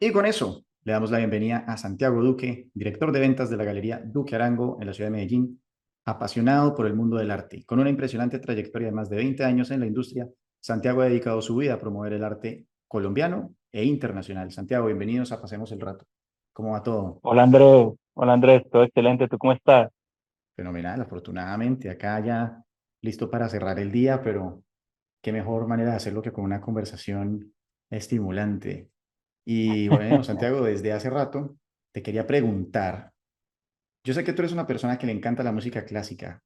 Y con eso le damos la bienvenida a Santiago Duque, director de ventas de la Galería Duque Arango en la ciudad de Medellín, apasionado por el mundo del arte. Con una impresionante trayectoria de más de 20 años en la industria, Santiago ha dedicado su vida a promover el arte colombiano e internacional. Santiago, bienvenidos a Pasemos el Rato. ¿Cómo va todo? Hola Andrés, todo excelente, ¿tú cómo estás? Fenomenal, afortunadamente. Acá ya listo para cerrar el día, pero qué mejor manera de hacerlo que con una conversación estimulante. Y bueno, Santiago, desde hace rato te quería preguntar, yo sé que tú eres una persona que le encanta la música clásica.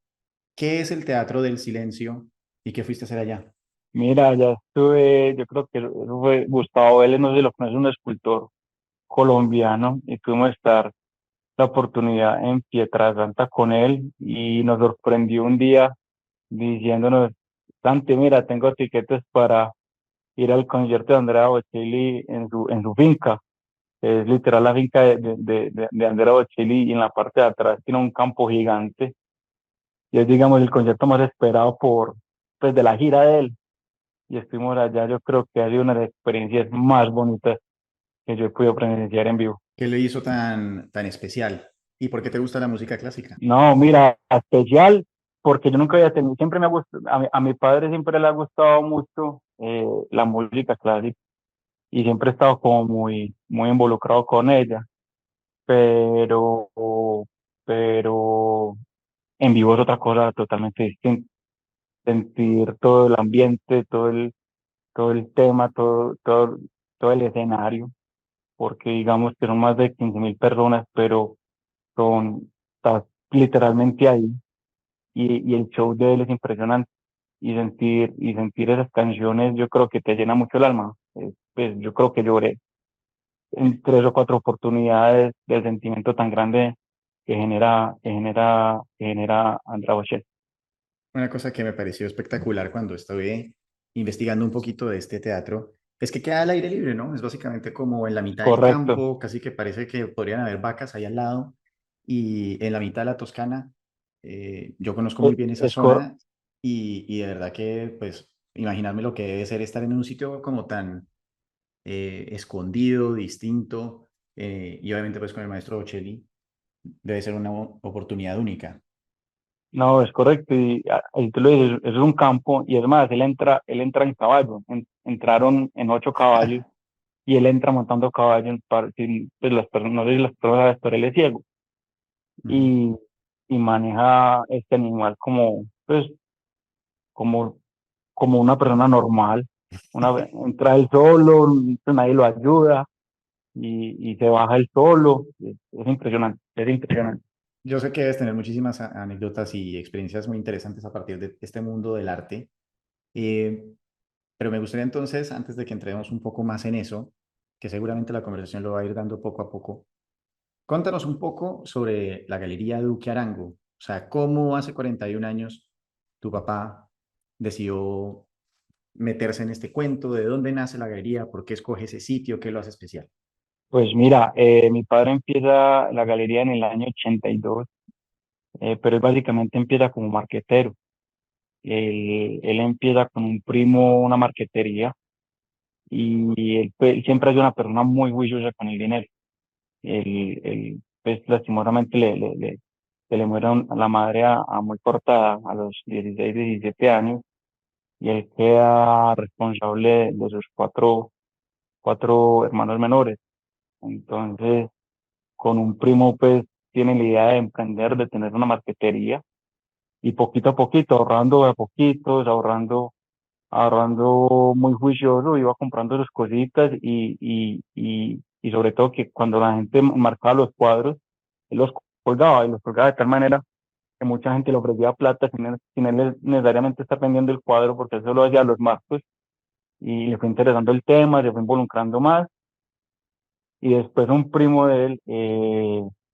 ¿Qué es el teatro del silencio y qué fuiste a hacer allá? Mira, ya estuve, yo creo que eso fue Gustavo Vélez, no sé si lo conoces, un escultor colombiano, y tuvimos que estar la oportunidad en Pietrasanta con él y nos sorprendió un día diciéndonos, Santi, mira, tengo tiquetes para ir al concierto de Andrea Bocelli en su finca. Es literal la finca de Andrea Bocelli, y en la parte de atrás tiene un campo gigante y es, digamos, el concierto más esperado pues, de la gira de él. Y estuvimos allá, yo creo que ha sido una de las experiencias más bonitas que yo he podido presenciar en vivo. ¿Qué le hizo tan especial? ¿Y por qué te gusta la música clásica? No, mira, especial, porque yo nunca había tenido, siempre me ha gustado, a mi padre siempre le ha gustado mucho la música clásica, y siempre he estado como muy involucrado con ella, pero, pero en vivo es otra cosa totalmente distinta. Sentir todo el ambiente, todo el tema, todo el escenario, porque digamos que son más de 15.000 personas, pero estás literalmente ahí, y el show de él es impresionante, y sentir esas canciones yo creo que te llena mucho el alma. Pues yo creo que lloré en tres o cuatro oportunidades del sentimiento tan grande que genera Andrea Bocelli. Una cosa que me pareció espectacular cuando estuve investigando un poquito de este teatro es que queda al aire libre, ¿no? Es básicamente como en la mitad del Correcto, campo, casi que parece que podrían haber vacas ahí al lado y en la mitad de la Toscana. Yo conozco es, muy bien esa es cor- zona y de verdad que, pues, imaginarme lo que debe ser estar en un sitio como tan escondido, distinto, y obviamente pues con el maestro Bocelli debe ser una oportunidad única. no, es correcto, y tú lo dices, es un campo, y es más, él entra en caballo, entraron en 8 caballos, y él entra montando caballo, pues las personas, no sé si las personas saben, pero él es ciego, Ujú. y, y maneja este animal pues, como, como una persona normal. Entra él solo, pues nadie lo ayuda, y se baja él solo. Es impresionante, es impresionante. Yo sé que debes tener muchísimas anécdotas y experiencias muy interesantes a partir de este mundo del arte, eh, pero me gustaría entonces, antes de que entremos un poco más en eso, que seguramente la conversación lo va a ir dando poco a poco, cuéntanos un poco sobre la Galería Duque Arango, o sea, cómo hace 41 años tu papá decidió meterse en este cuento, de dónde nace la galería, por qué escoge ese sitio, qué lo hace especial. Pues mira, mi padre empieza la galería en el año 82, pero él básicamente empieza como marquetero. Él empieza con un primo una marquetería, y él siempre ha sido una persona muy juiciosa con el dinero. Pues lastimosamente se le muere la madre a muy cortada, a los 16 17 años, y él queda responsable de sus cuatro hermanos menores. Entonces, con un primo, pues, tiene la idea de emprender, de tener una marquetería, y poquito a poquito, ahorrando a poquitos, ahorrando muy juicioso, iba comprando sus cositas, y sobre todo que cuando la gente marcaba los cuadros, él los colgaba, y los colgaba de tal manera que mucha gente le ofrecía plata sin él necesariamente estar vendiendo el cuadro, porque él solo hacía los marcos, y le fue interesando el tema, se fue involucrando más, y después un primo de él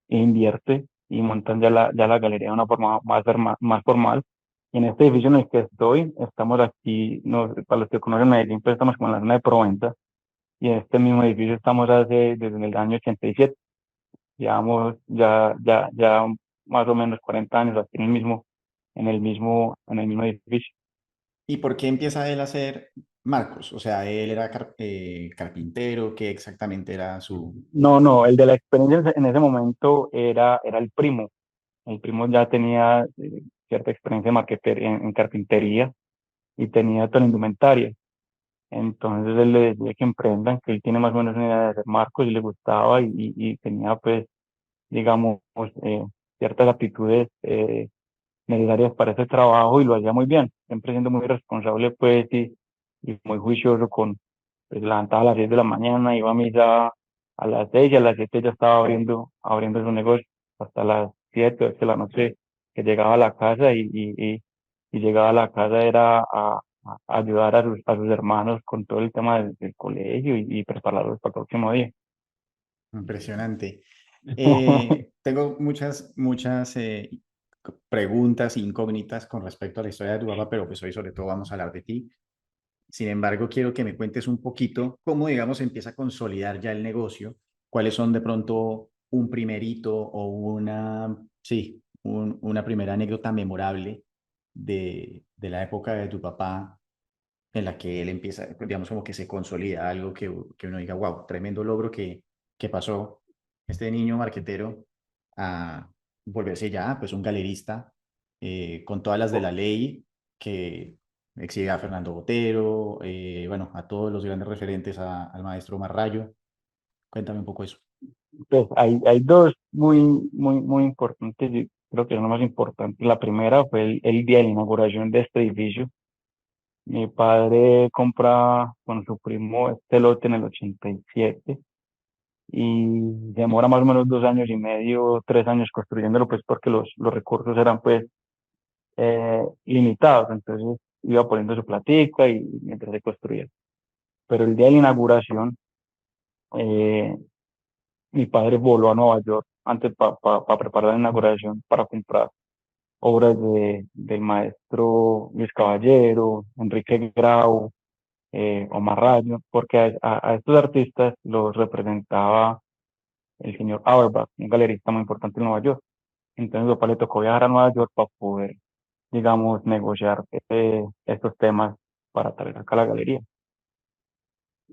invierte y montan ya la galería de una forma más formal. Y en este edificio en el que estoy, estamos aquí, no, para los que conocen Medellín, pues estamos como en la zona de Provenza, y en este mismo edificio estamos desde el año 87. Llevamos ya más o menos 40 años aquí en el mismo edificio. ¿Y por qué empieza él a hacer Marcos, o sea, él era carpintero, ¿qué exactamente era su... No, no, el de la experiencia en ese momento era el primo. El primo ya tenía cierta experiencia en carpintería y tenía toda la indumentaria. Entonces él le decía que emprendan, que él tiene más o menos una idea de hacer marcos y le gustaba y tenía pues, digamos, ciertas aptitudes necesarias para ese trabajo y lo hacía muy bien, siempre siendo muy responsable pues y muy juicioso pues levantaba a las 6 de la mañana, iba a misa a las 6 y a las 7 ya estaba abriendo su negocio hasta las 7 8 de la noche que llegaba a la casa y llegaba a la casa era a ayudar a sus hermanos con todo el tema del colegio y prepararlos para el próximo día. Impresionante. Tengo muchas preguntas e incógnitas con respecto a la historia de tu papá, pero pues hoy sobre todo vamos a hablar de ti. Sin embargo, quiero que me cuentes un poquito cómo, digamos, empieza a consolidar ya el negocio, cuáles son de pronto un primer hito o sí, una primera anécdota memorable de la época de tu papá en la que él empieza, digamos, como que se consolida algo que uno diga, wow, tremendo logro que pasó este niño marquetero a volverse ya, pues, un galerista con todas las de la ley que exhibe a Fernando Botero, bueno, a todos los grandes referentes, al maestro Marrayo. Cuéntame un poco eso. Pues hay dos muy importantes, y creo que son las más importantes. La primera fue el día de la inauguración de este edificio. Mi padre compra con su primo este lote en el 87 y demora más o menos 2 años y medio, 3 años construyéndolo, pues porque los recursos eran pues limitados, entonces iba poniendo su platica y mientras se construía. Pero el día de la inauguración, eh, mi padre voló a Nueva York antes para preparar la inauguración para comprar obras del maestro Luis Caballero, Enrique Grau, Omar Rayo, porque a estos artistas los representaba el señor Auerbach, un galerista muy importante en Nueva York. Entonces, mi papá le tocó viajar a Nueva York para poder, digamos, negociar estos temas para traer acá a la galería.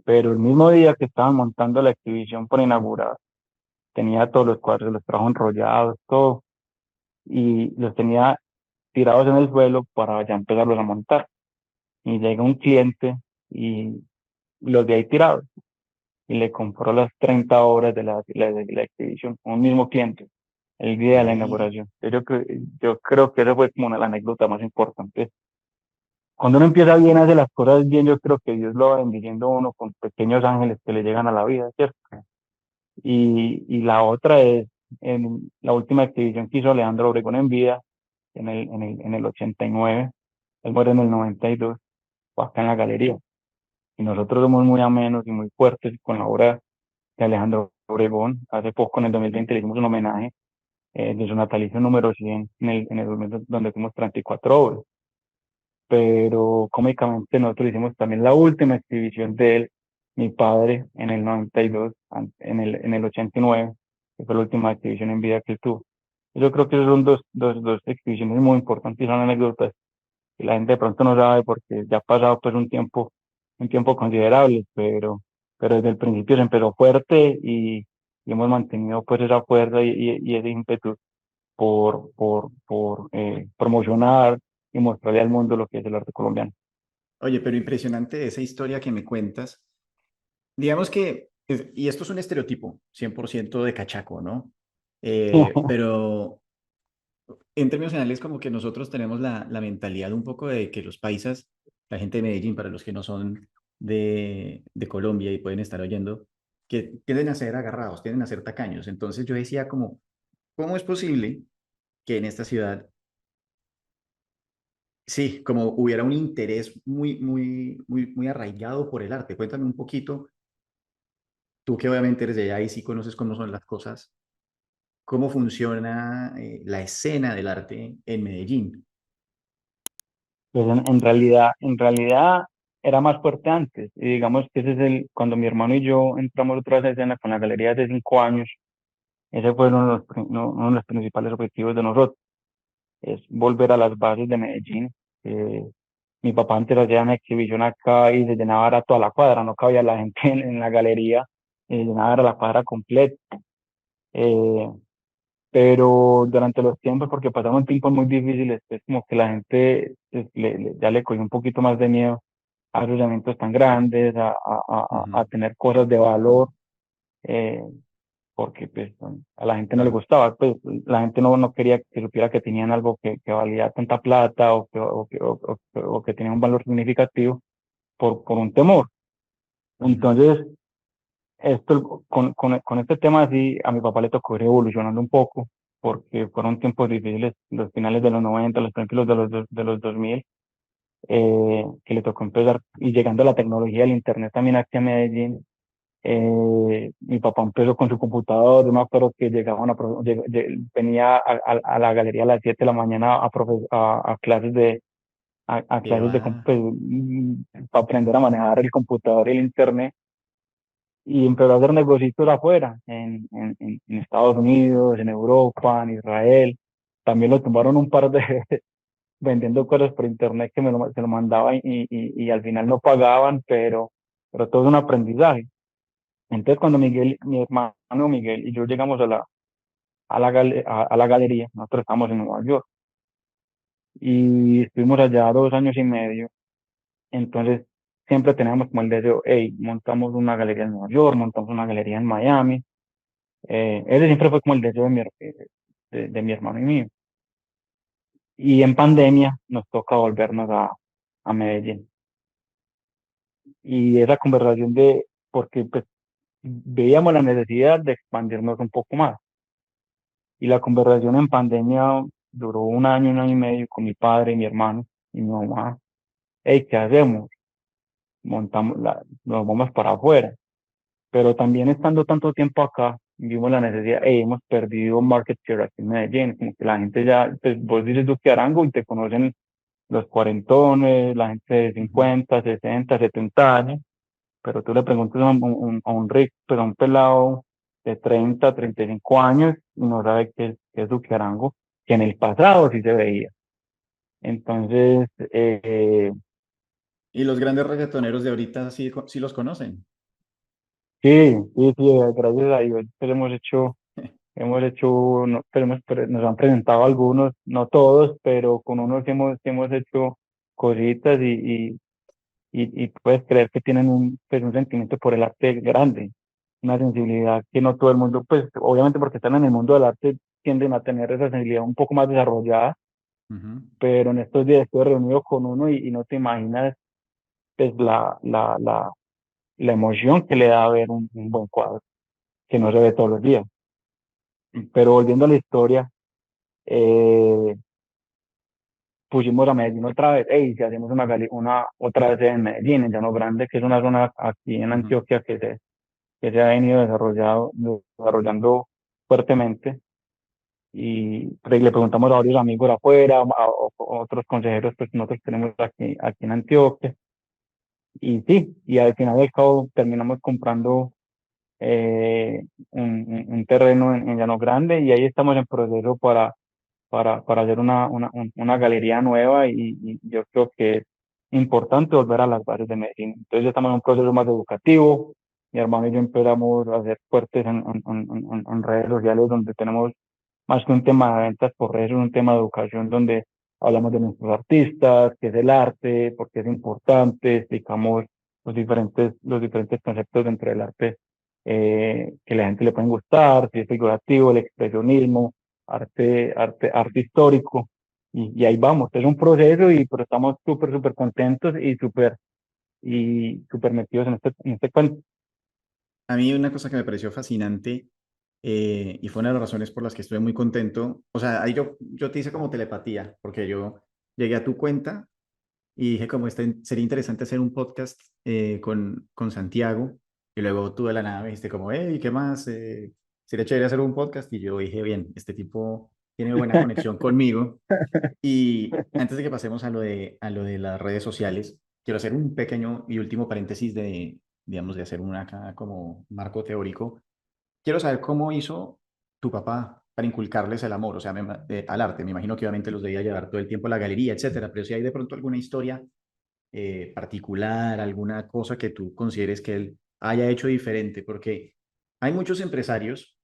Pero el mismo día que estaban montando la exhibición para inaugurar, tenía todos los cuadros, los trajo enrollados, todo, y los tenía tirados en el suelo para ya empezarlos a montar. Y llega un cliente y los de ahí tirados y le compró las 30 obras de la exhibición, un mismo cliente, el día de la Sí. inauguración. Yo creo que esa fue como una de las anécdotas más importantes. Cuando uno empieza bien, hace las cosas bien, yo creo que Dios lo va bendiciendo a uno con pequeños ángeles que le llegan a la vida, ¿cierto? Y la otra es en la última exhibición que hizo Alejandro Obregón en vida, en el 89, él muere en el 92, fue acá en la galería. Y nosotros somos muy amenos y muy fuertes con la obra de Alejandro Obregón. Hace poco, en el 2020, le hicimos un homenaje de su natalicio número 100 en el 2000, donde fuimos 34 obras. Pero cómicamente nosotros hicimos también la última exhibición de él, mi padre, en el 92, en el 89, que fue la última exhibición en vida que él tuvo. Yo creo que son dos exhibiciones muy importantes y son anécdotas que la gente de pronto no sabe porque ya ha pasado pues un tiempo considerable, pero desde el principio se empezó fuerte y hemos mantenido pues esa fuerza y ese ímpetu por promocionar y mostrarle al mundo lo que es el arte colombiano. Oye, pero impresionante esa historia que me cuentas. Digamos que, y esto es un estereotipo, 100% de cachaco, ¿no? Pero en términos generales, como que nosotros tenemos la mentalidad un poco de que los paisas, la gente de Medellín, para los que no son de Colombia y pueden estar oyendo, que tienden a ser agarrados, tienden a ser tacaños. Entonces yo decía como, ¿cómo es posible que en esta ciudad, sí, como hubiera un interés muy arraigado por el arte? Cuéntame un poquito, tú que obviamente eres de allá y sí conoces cómo son las cosas, cómo funciona la escena del arte en Medellín. Pues en realidad era más fuerte antes. Y digamos que ese es cuando mi hermano y yo entramos otra vez a escena con la galería hace 5 años, ese fue uno de los principales objetivos de nosotros, es volver a las bases de Medellín. Mi papá antes hacía una exhibición acá y se llenaba era toda la cuadra, no cabía la gente en la galería, y se llenaba era la cuadra completa. Eh, pero durante los tiempos, porque pasaron tiempos muy difíciles, es como que la gente pues, ya le cogió un poquito más de miedo a esos eventos tan grandes, a Ujú. tener cosas de valor, eh, porque pues, a la gente no le Claro, gustaba, pues la gente no quería que supiera que tenían algo que valía tanta plata o que tenía un valor significativo por un temor. ujú, Entonces, con este tema así, a mi papá le tocó ir evolucionando un poco, porque fueron tiempos difíciles, los finales de los 90, los principios de los 2000, que le tocó empezar, y llegando a la tecnología del Internet también aquí a Medellín, mi papá empezó con su computador, yo me acuerdo que llegaban venía a la galería a las 7 de la mañana a clases a que clases va, pues, para aprender a manejar el computador y el Internet y empezó a hacer negocios afuera, en Estados Unidos, en Europa, en Israel. También lo tumbaron un par de veces vendiendo cosas por internet que se lo mandaban y al final no pagaban, pero todo es un aprendizaje. Entonces cuando mi hermano Miguel y yo llegamos a la galería, nosotros estamos en Nueva York y estuvimos allá 2 años y medio, entonces siempre teníamos como el deseo, hey, montamos una galería en Nueva York, montamos una galería en Miami. Ese siempre fue como el deseo de mi hermano y mío. Y en pandemia nos toca volvernos a Medellín. Y esa conversación porque pues, veíamos la necesidad de expandirnos un poco más. Y la conversación en pandemia duró un año y medio con mi padre, y mi hermano y mi mamá. Hey, ¿qué hacemos? Nos vamos para afuera. Pero también estando tanto tiempo acá, vimos la necesidad, hey, hemos perdido market share aquí en Medellín, como que la gente ya, pues vos dices Duque Arango y te conocen los cuarentones, la gente de ujú. 50, 60, 70 años, pero tú le preguntas a un rico, pero a un pelado de 30, 35 años y no sabe qué es Duque Arango, que en el pasado sí se veía. Entonces, Y los grandes reggaetoneros de ahorita sí, sí los conocen. sí, sí, sí, gracias a Dios, pues hemos hecho, no, nos han presentado algunos, no todos, pero con unos hemos hecho cositas y puedes creer que tienen pues, un sentimiento por el arte grande, una sensibilidad que no todo el mundo, pues obviamente porque están en el mundo del arte tienden a tener esa sensibilidad un poco más desarrollada, Ujú. pero en estos días estuve reunido con uno y no te imaginas pues la emoción que le da ver un buen cuadro, que no se ve todos los días. Pero volviendo a la historia, eh, pusimos a Medellín otra vez, hey, si hacemos una otra vez en Medellín, en Llano Grande, que es una zona aquí en Ujú. Antioquia que se ha venido desarrollando fuertemente. Y pues, le preguntamos a varios amigos afuera, a otros consejeros pues, que nosotros tenemos aquí en Antioquia. Y sí, y al final del cabo terminamos comprando un terreno en Llano Grande y ahí estamos en proceso para hacer una galería nueva y yo creo que es importante volver a las bases de Medellín. Entonces ya estamos en un proceso más educativo. Mi hermano y yo empezamos a hacer fuertes en redes sociales donde tenemos más que un tema de ventas por redes, es un tema de educación donde hablamos de nuestros artistas, qué es el arte, por qué es importante, explicamos los diferentes conceptos dentro del arte que a la gente le pueden gustar, si es figurativo, el expresionismo, arte histórico, y ahí vamos, es un proceso, pero estamos súper contentos y súper metidos en este cuento. A mí una cosa que me pareció fascinante y fue una de las razones por las que estuve muy contento, o sea, ahí yo te hice como telepatía, porque yo llegué a tu cuenta y dije como sería interesante hacer un podcast con Santiago y luego tú de la nada me dijiste como, hey, ¿qué más? Sería chévere hacer un podcast y yo dije, bien, este tipo tiene buena conexión conmigo y antes de que pasemos a lo de las redes sociales, quiero hacer un pequeño y último paréntesis de, digamos, de hacer una acá como marco teórico. Quiero saber cómo hizo tu papá para inculcarles el amor, o sea, al arte. Me imagino que obviamente los debía llevar todo el tiempo a la galería, etcétera, pero si hay de pronto alguna historia particular, alguna cosa que tú consideres que él haya hecho diferente? Porque hay muchos empresarios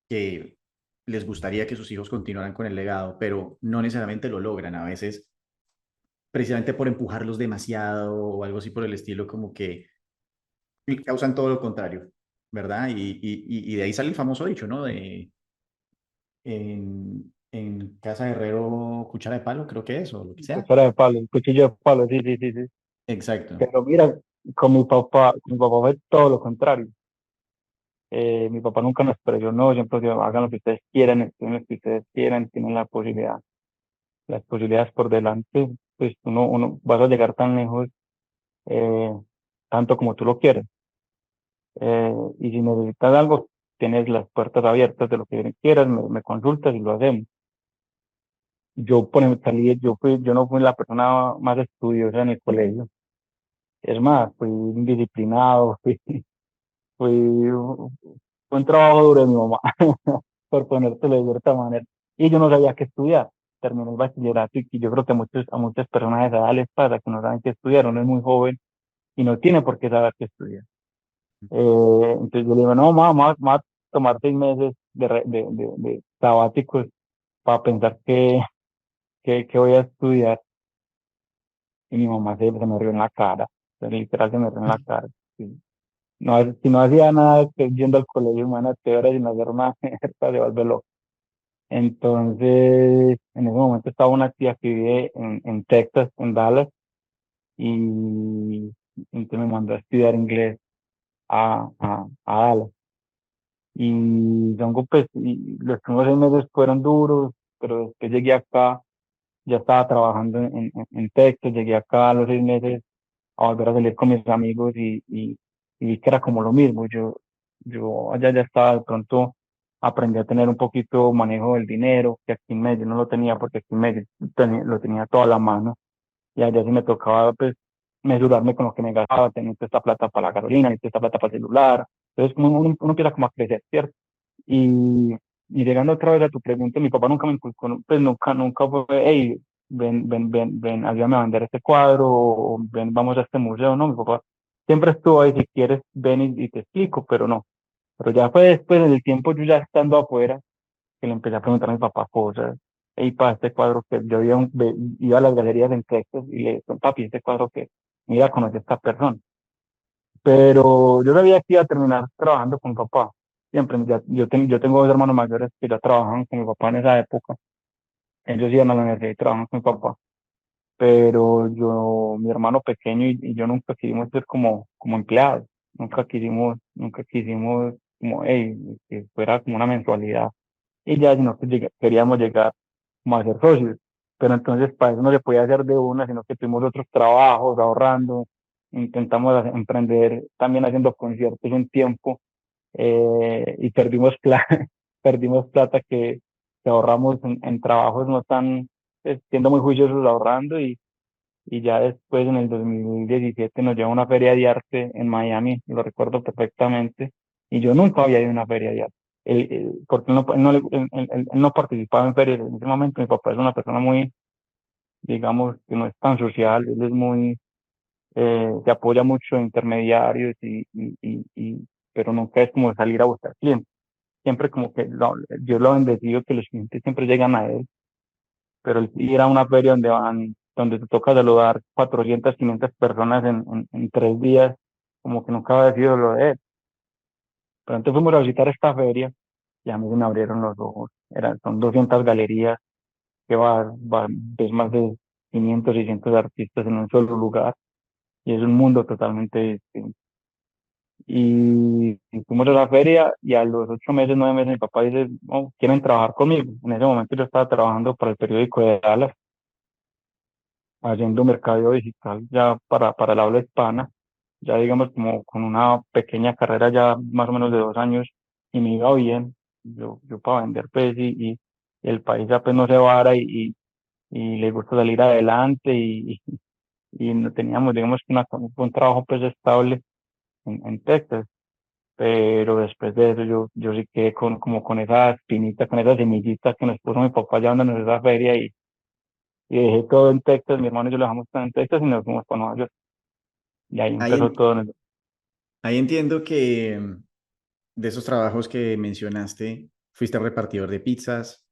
que les gustaría que sus hijos continuaran con el legado, pero no necesariamente lo logran. A veces, precisamente por empujarlos demasiado o algo así por el estilo, como que causan todo lo contrario, ¿verdad? Y de ahí sale el famoso dicho, ¿no? En casa de herrero, cuchara de palo, creo que es, o lo que sea. Cuchara de palo, cuchillo de palo, sí, sí, sí, sí. Exacto. Pero mira, con mi papá fue todo lo contrario. Mi papá nunca nos presionó, siempre dijo, hagan lo que ustedes quieran, estudien lo que ustedes quieran, tienen la posibilidad, las posibilidades por delante, pues uno vas a llegar tan lejos, eh, tanto como tú lo quieres. Y si necesitas algo, tienes las puertas abiertas de lo que quieras, me consultas y lo hacemos. Yo, por ejemplo, yo no fui la persona más estudiosa en el colegio. Es más, fui indisciplinado, fue un trabajo duro de mi mamá, por ponértelo de cierta manera. Y yo no sabía qué estudiar. Terminé el bachillerato y yo creo que a muchas personas de esa edad les pasa que no saben qué estudiar. Uno es muy joven y no tiene por qué saber qué estudiar. Entonces yo le digo, no, mamá, vamos a tomar 6 meses de sabáticos para pensar qué voy a estudiar. Y mi mamá se me rió en la cara, literal se me rió en la cara. Sí. No, si no hacía nada yendo al colegio, imagínate ahora sin hacer nada, se vuelve loco. Entonces, en ese momento estaba una tía que vive en Texas, en Dallas, y entonces me mandó a estudiar inglés a Dallas. Y pues, y los primeros 6 meses fueron duros, pero después llegué acá, ya estaba trabajando en Texas, llegué acá a los 6 meses a volver a salir con mis amigos y vi que era como lo mismo. Yo allá ya estaba, de pronto aprendí a tener un poquito manejo del dinero, que aquí en Medellín no lo tenía porque aquí en Medellín lo tenía toda la mano y allá sí me tocaba pues mesurarme con lo que me gastaba, tener esta plata para la gasolina, esta plata para el celular. Entonces uno empieza como a crecer, ¿cierto? Y llegando otra vez a tu pregunta, mi papá nunca me inculcó, pues nunca fue, hey, ven, ayúdame a vender este cuadro, o ven, vamos a este museo, no, mi papá siempre estuvo ahí, si quieres, ven y te explico, pero no. Pero ya fue después del tiempo, yo ya estando afuera, que le empecé a preguntar a mi papá cosas, hey, para este cuadro que yo iba a las galerías en Texas y le dije, papi, este cuadro que, mira, conocí a esta persona. Pero yo sabía que iba a terminar trabajando con mi papá. Siempre, yo tengo dos hermanos mayores que ya trabajan con mi papá en esa época. Ellos iban a la universidad y trabajan con mi papá. Pero mi hermano pequeño y yo nunca quisimos ser como empleados. Nunca quisimos como, hey, que fuera como una mensualidad. Y ya, sino que queríamos llegar como a ser socios. Pero entonces para eso no se podía hacer de una, sino que tuvimos otros trabajos, ahorrando. Intentamos emprender también haciendo conciertos un tiempo y perdimos plata, perdimos plata que ahorramos en trabajos no tan, siendo muy juiciosos ahorrando y ya después en el 2017 nos llevó a una feria de arte en Miami, lo recuerdo perfectamente, y yo nunca había ido a una feria de arte, porque él no participaba en ferias en ese momento. Mi papá es una persona muy, digamos, que no es tan social, él es muy, se apoya mucho en intermediarios pero nunca es como salir a buscar clientes. Siempre como que Dios lo ha bendecido que los clientes siempre llegan a él, pero el ir a una feria donde te toca saludar 400, 500 personas en 3 días, como que nunca había sido lo de él. Pero entonces fuimos a visitar esta feria y a mí se me abrieron los ojos. Son 200 galerías que ves más de 500, 600 artistas en un solo lugar y es un mundo totalmente distinto. Y fuimos a la feria y a los 8 meses, 9 meses, mi papá dice, no, quieren trabajar conmigo. En ese momento yo estaba trabajando para el periódico de Dallas, haciendo mercadeo digital ya para el habla hispana, ya digamos como con una pequeña carrera ya más o menos de 2 años y me iba bien, yo para vender pues y el país ya pues no se vara y le gusta salir adelante y no teníamos digamos que un trabajo pues estable en Texas, pero después de eso yo sí quedé como con esa espinita, con esa semillita que nos puso mi papá llevándonos a esa feria y dejé todo en Texas, mi hermano y yo lo dejamos todo en Texas y nos fuimos para Nueva York. Y ahí Ahí, empezó todo. ahí entiendo que de esos trabajos que mencionaste, fuiste repartidor de pizzas,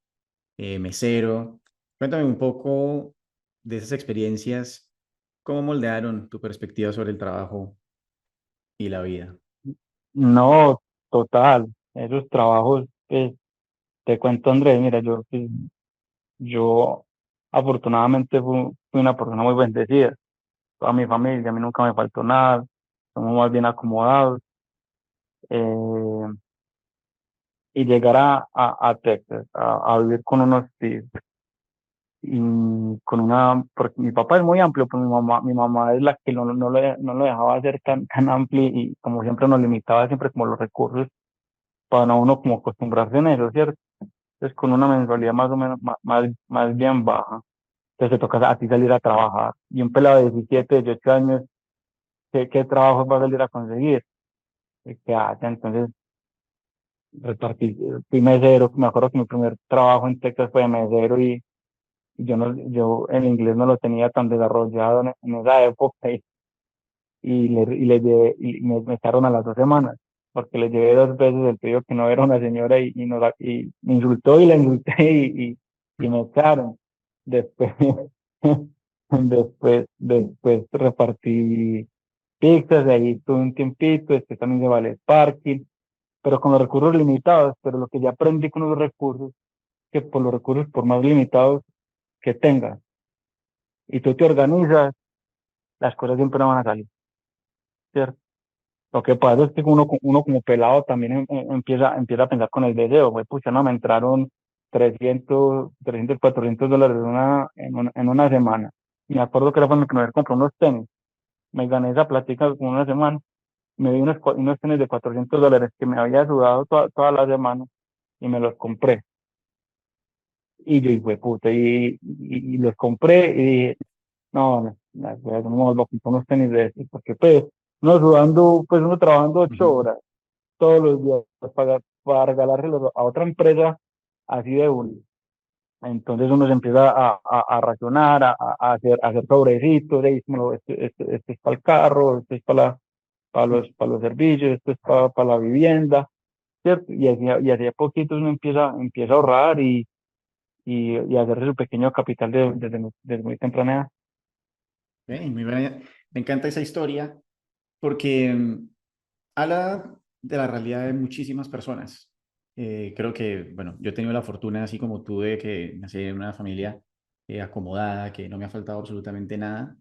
mesero. Cuéntame un poco de esas experiencias, cómo moldearon tu perspectiva sobre el trabajo y la vida. No, total, esos trabajos, pues, te cuento Andrés, mira, yo afortunadamente fui una persona muy bendecida, toda mi familia, a mí nunca me faltó nada, somos más bien acomodados, eh, y llegar a Texas, a vivir con unos tíos, y con porque mi papá es muy amplio, pero mi mamá es la que no lo dejaba ser tan amplio y como siempre nos limitaba siempre como los recursos para no uno como acostumbrarse en eso, ¿cierto? Entonces con una mensualidad más o menos más bien baja, entonces te toca a ti salir a trabajar y un pelado de 17, 18 años, ¿qué trabajo va a salir a conseguir? ¿Qué hace? Entonces fui mesero, me acuerdo que mi primer trabajo en Texas fue de mesero y yo el inglés no lo tenía tan desarrollado en esa época me echaron a las 2 semanas porque le llevé 2 veces el pedido que no era una señora y me insultó y la insulté y me echaron. Después, después repartí pizzas, de ahí tuve un tiempito, después también llevé el parking, pero con los recursos limitados, pero lo que ya aprendí con los recursos, que por los recursos, por más limitados que tengas, y tú te organizas, las cosas siempre van a salir, ¿cierto? Lo que pasa es que uno como pelado también empieza a pensar con el deseo, pues pucha, no, me entraron 300 $400 en una semana. Me acuerdo que era cuando me compré unos tenis, me gané esa plática con una semana, me di unos tenis de $400 que me había sudado toda la semana y me los compré. Y yo, fue puta, y los compré y dije, no, no, no me vuelvo a comprar unos tenis de estos, porque pues, uno sudando, pues uno trabajando ocho Ujú. horas todos los días para regalárselos a otra empresa así de uno. Entonces uno se empieza a racionar, a hacer sobrecitos, de, este es para el carro, este es para los servicios, esto es para la vivienda, ¿cierto? Y así a poquito uno empieza a ahorrar y a hacerse su pequeño capital desde muy temprana edad. Muy buena. Me encanta esa historia porque habla de la realidad de muchísimas personas. Creo que, bueno, yo he tenido la fortuna, así como tú, de que nací en una familia acomodada, que no me ha faltado absolutamente nada.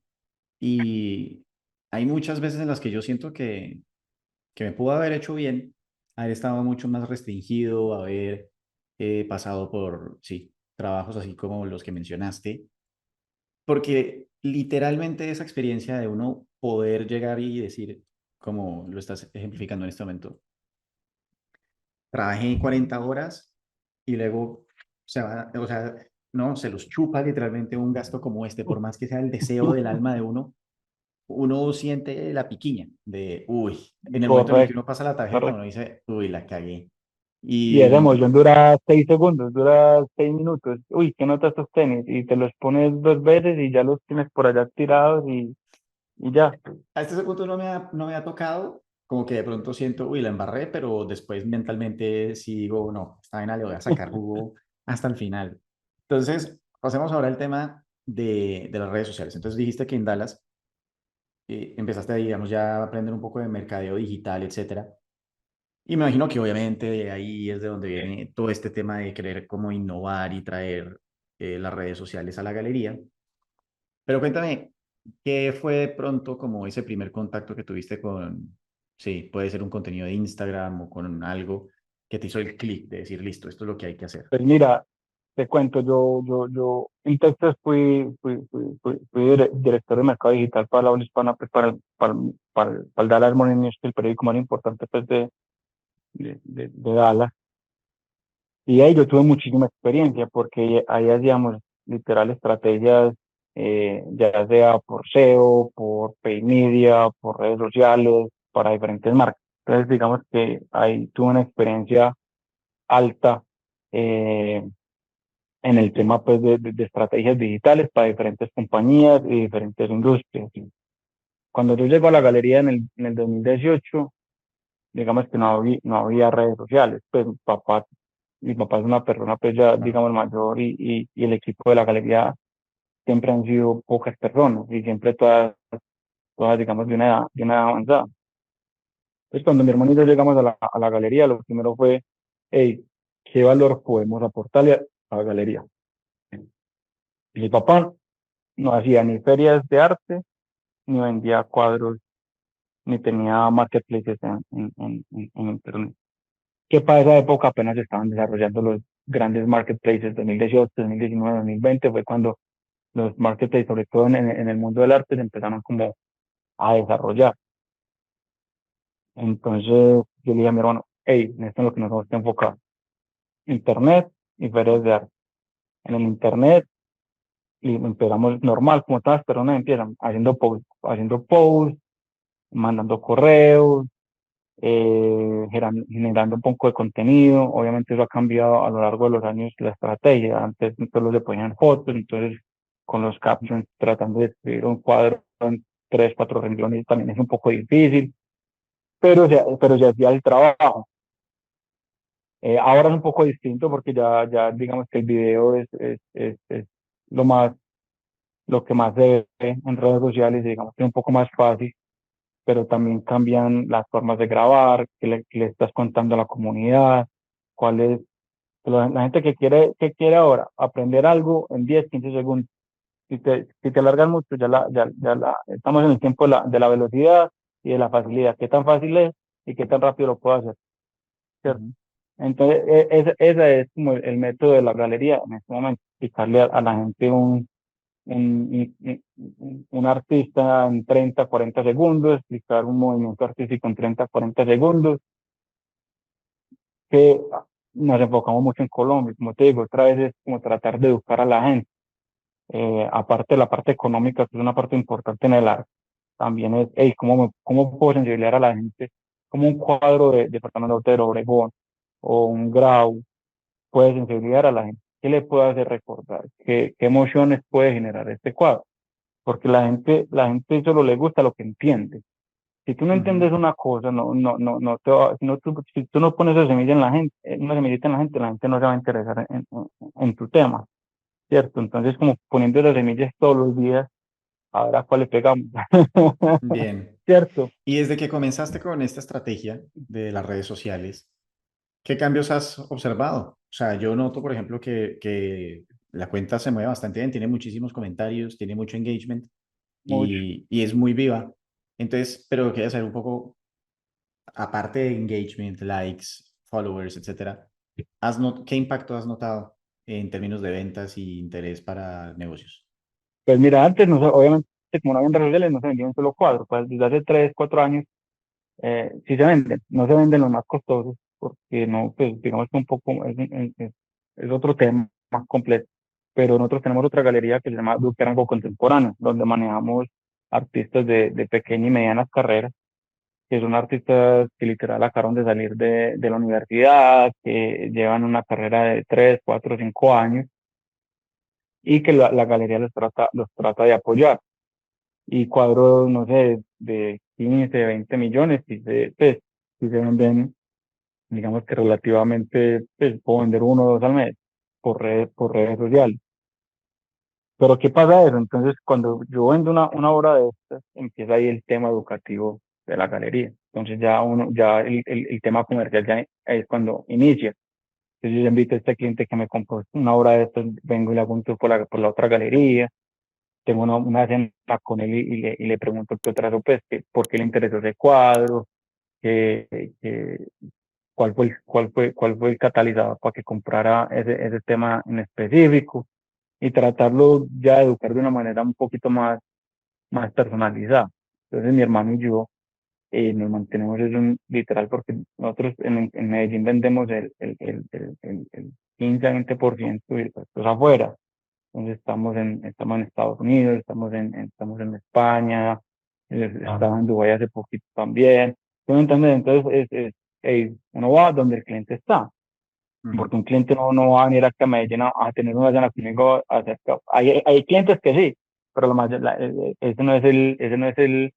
Y hay muchas veces en las que yo siento que me pudo haber hecho bien, haber estado mucho más restringido, haber pasado por, sí, trabajos así como los que mencionaste, porque literalmente esa experiencia de uno poder llegar y decir, como lo estás ejemplificando en este momento, trabajé 40 horas y luego se va, o sea, no, se los chupa literalmente un gasto como este, por más que sea el deseo del alma de uno, uno siente la piquiña de, uy, en el momento en el que Correcto, uno pasa la tarjeta, uno correcto. dice, uy, la cagué. Y Y esa emoción dura 6 segundos, dura 6 minutos. Uy, ¿qué nota estos tenis? Y te los pones 2 veces y ya los tienes por allá tirados y ya. a este punto no me ha tocado, como que de pronto siento, uy, la embarré, pero después mentalmente sí digo, no, esta vaina le voy a sacar jugo hasta el final. Entonces, pasemos ahora al tema de las redes sociales. Entonces dijiste que en Dallas empezaste, digamos, ya a aprender un poco de mercadeo digital, etcétera. Y me imagino que obviamente de ahí es de donde viene todo este tema de querer como innovar y traer las redes sociales a la galería. Pero cuéntame, ¿qué fue de pronto como ese primer contacto que tuviste con, sí, puede ser un contenido de Instagram o con algo que te hizo el clic de decir, listo, esto es lo que hay que hacer? Pues mira, te cuento, yo en Texas fui director de mercado digital para la habla hispana, pues, para el Dallas Morning News, el periódico más importante pues, de Dallas. Y ahí yo tuve muchísima experiencia porque ahí hacíamos literal estrategias, ya sea por SEO, por paid media, por redes sociales, para diferentes marcas. Entonces, digamos que ahí tuve una experiencia alta eh, en el tema pues, de estrategias digitales para diferentes compañías y diferentes industrias. cuando yo llego a la galería en el 2018, digamos que no había redes sociales, pues mi papá es una persona pues ya, Claro. digamos, mayor y el equipo de la galería siempre han sido pocas personas y siempre todas digamos, de una edad avanzada. Entonces, cuando mi hermano y yo llegamos a la galería, lo primero fue, hey, ¿qué valor podemos aportarle a la galería? Y mi papá no hacía ni ferias de arte, ni vendía cuadros, ni tenía marketplaces en internet. Que para esa época apenas se estaban desarrollando los grandes marketplaces, 2018, 2019, 2020, fue cuando los marketplaces, sobre todo en el mundo del arte, se empezaron como a desarrollar. Entonces yo le dije a mi hermano, hey, en esto es lo que nos vamos a enfocar, internet y ferias de arte. En el internet y empezamos normal, como todas las personas empiezan, haciendo posts, mandando correos, generando un poco de contenido. Obviamente eso ha cambiado a lo largo de los años la estrategia. Antes solo se ponían fotos, entonces con los captions tratando de escribir un cuadro en 3, 4 renglones también es un poco difícil, pero se hacía el trabajo. Ahora es un poco distinto porque ya digamos que el video es lo más, lo que más se ve en redes sociales, y digamos que es un poco más fácil, pero también cambian las formas de grabar, qué le estás contando a la comunidad, cuál es la gente que quiere ahora aprender algo en 10 15 segundos. Si te alargas mucho, estamos en el tiempo de la velocidad y de la facilidad. ¿Qué tan fácil es y qué tan rápido lo puedo hacer? ¿Cierto? Ujú. Entonces, ese es como el método de la galería en este momento, explicarle a la gente un artista en 30 40 segundos, explicar un movimiento artístico en 30 40 segundos, que nos enfocamos mucho en Colombia. Como te digo, otra vez es como tratar de educar a la gente. Aparte de la parte económica, que es una parte importante en el arte, también es, hey, ¿cómo puedo sensibilizar a la gente? Como un cuadro de Fernando Otero Obregón o un Grau puede sensibilizar a la gente. ¿Qué le puede hacer recordar? ¿Qué emociones puede generar este cuadro? Porque la gente solo le gusta lo que entiende. Si tú no Ujú. entiendes una cosa, no te va, si tú no pones esa semilla en la gente, una semillita en la gente no se va a interesar en tu tema, ¿cierto? Entonces, como poniendo las semillas todos los días, a ver a cuál le pegamos, Bien. ¿cierto? Y desde que comenzaste con esta estrategia de las redes sociales, ¿qué cambios has observado? O sea, yo noto, por ejemplo, que la cuenta se mueve bastante bien, tiene muchísimos comentarios, tiene mucho engagement Mucho. y es muy viva. Entonces, pero quería saber un poco, aparte de engagement, likes, followers, etcétera, ¿qué impacto has notado en términos de ventas y interés para negocios? Pues mira, antes, no, obviamente, como no había redes sociales, no se vendía un solo cuadro. Pues desde hace 3, 4 años, sí se venden. No se venden los más costosos, porque no, pues digamos que un poco es otro tema más completo. Pero nosotros tenemos otra galería que se llama Duque Contemporáneo, donde manejamos artistas de pequeña y medianas carreras, que son artistas que literal acabaron de salir de la universidad, que llevan una carrera de 3, 4, 5 años y que la galería los trata de apoyar. Y cuadros, no sé, de 15 20 millones, si se venden, digamos que relativamente, pues puedo vender uno o dos al mes por redes sociales. Pero ¿qué pasa eso? Entonces, cuando yo vendo una obra de estas, empieza ahí el tema educativo de la galería. Entonces ya el tema comercial ya es cuando inicia. Entonces yo invito a este cliente que me compró una obra de estas, vengo y le hago un tour por la otra galería, tengo una cena con él y le pregunto qué otras, pues, por qué le interesó ese cuadro, que, que- cuál fue el catalizador para que comprara ese tema en específico, y tratarlo ya de educar de una manera un poquito más personalizada. Entonces mi hermano y yo nos mantenemos eso literal, porque nosotros en Medellín vendemos el 15 a 20% y el resto es afuera. Entonces estamos en Estados Unidos, estamos en España, estaba en Dubái hace poquito también. ¿Sí me entiendes? Entonces uno va donde el cliente está, Ujú. porque un cliente no va a venir acá a Medellín a tener una cena conmigo. Hay clientes que sí, pero ese no es el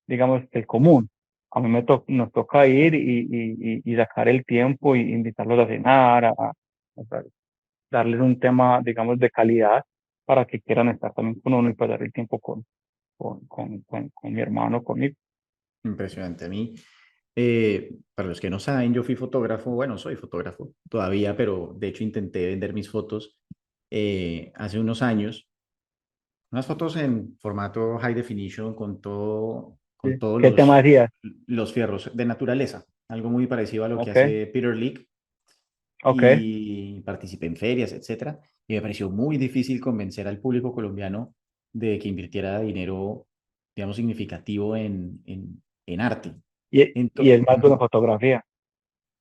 digamos, el común. A mí nos toca ir y sacar el tiempo y invitarlos a cenar, a darles un tema, digamos, de calidad para que quieran estar también con uno y pasar el tiempo con mi hermano, conmigo. Impresionante. A mí, para los que no saben, yo fui fotógrafo, bueno, soy fotógrafo todavía, pero de hecho intenté vender mis fotos hace unos años. Unas fotos en formato high definition con Sí. todos ¿Qué tema hacías? los fierros de naturaleza, algo muy parecido a lo que Ok, hace Peter Leak, ok. y participé en ferias, etcétera, y me pareció muy difícil convencer al público colombiano de que invirtiera dinero, digamos, significativo en arte. Y es más de una Ujú. fotografía.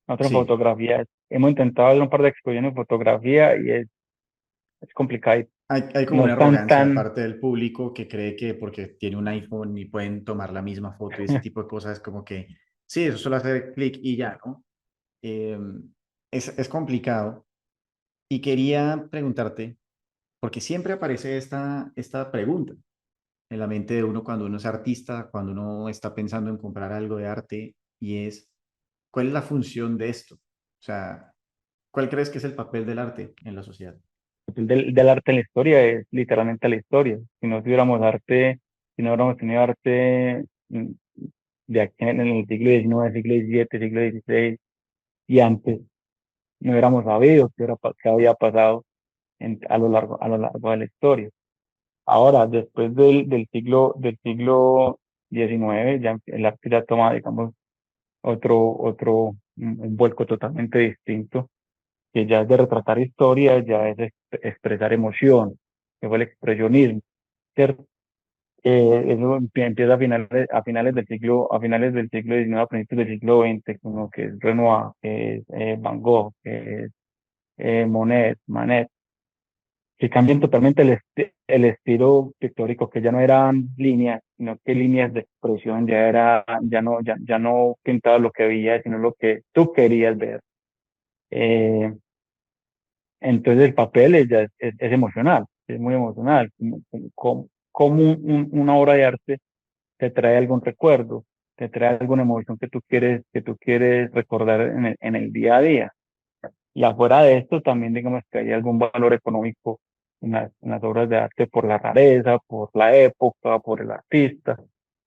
Nosotros en Sí, fotografía hemos intentado hacer un par de exposiciones en fotografía y es complicado. hay como No una están arrogancia de tan, parte del público que cree que porque tiene un iPhone y pueden tomar la misma foto y ese tipo de cosas, como que, sí, eso solo hace clic y ya, ¿no? Eh, es complicado. Y quería preguntarte, porque siempre aparece esta pregunta en la mente de uno cuando uno es artista, cuando uno está pensando en comprar algo de arte, y es, ¿cuál es la función de esto? O sea, ¿cuál crees que es el papel del arte en la sociedad? del arte en la historia es literalmente la historia. Si no tuviéramos arte, si no hubiéramos tenido arte de aquí en el siglo XIX, siglo XVII, siglo XVI y antes, no hubiéramos sabido qué había pasado a lo largo de la historia. Ahora, después del siglo XIX, ya el arte ya toma, digamos, un vuelco totalmente distinto, que ya es de retratar historias, ya es de expresar emoción, que fue el expresionismo, ¿cierto? Eso empieza a finales del siglo XIX, a principios del siglo XX, como que es Renoir, que es Van Gogh, que es Monet, Manet, que cambian totalmente el estilo pictórico, que ya no eran líneas, sino que líneas de expresión, ya no pintaba lo que veías, sino lo que tú querías ver. Eh, entonces el papel es emocional, es muy emocional, como una obra de arte te trae algún recuerdo, te trae alguna emoción que tú quieres recordar en el día a día. Y afuera de esto también digamos que hay algún valor económico en las obras de arte por la rareza, por la época, por el artista,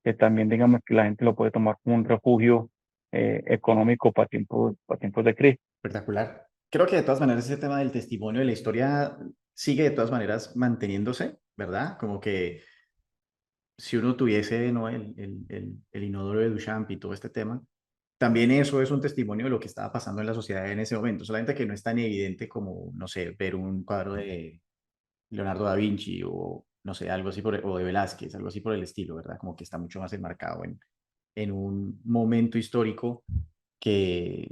que también digamos que la gente lo puede tomar como un refugio económico para tiempos de crisis. Espectacular. Creo que de todas maneras ese tema del testimonio de la historia sigue de todas maneras manteniéndose, ¿verdad? Como que si uno tuviese, ¿no? el inodoro de Duchamp y todo este tema, también eso es un testimonio de lo que estaba pasando en la sociedad en ese momento, solamente que no es tan evidente como, no sé, ver un cuadro de Leonardo da Vinci o, no sé, algo así o de Velázquez, algo así por el estilo, ¿verdad? Como que está mucho más enmarcado en un momento histórico que,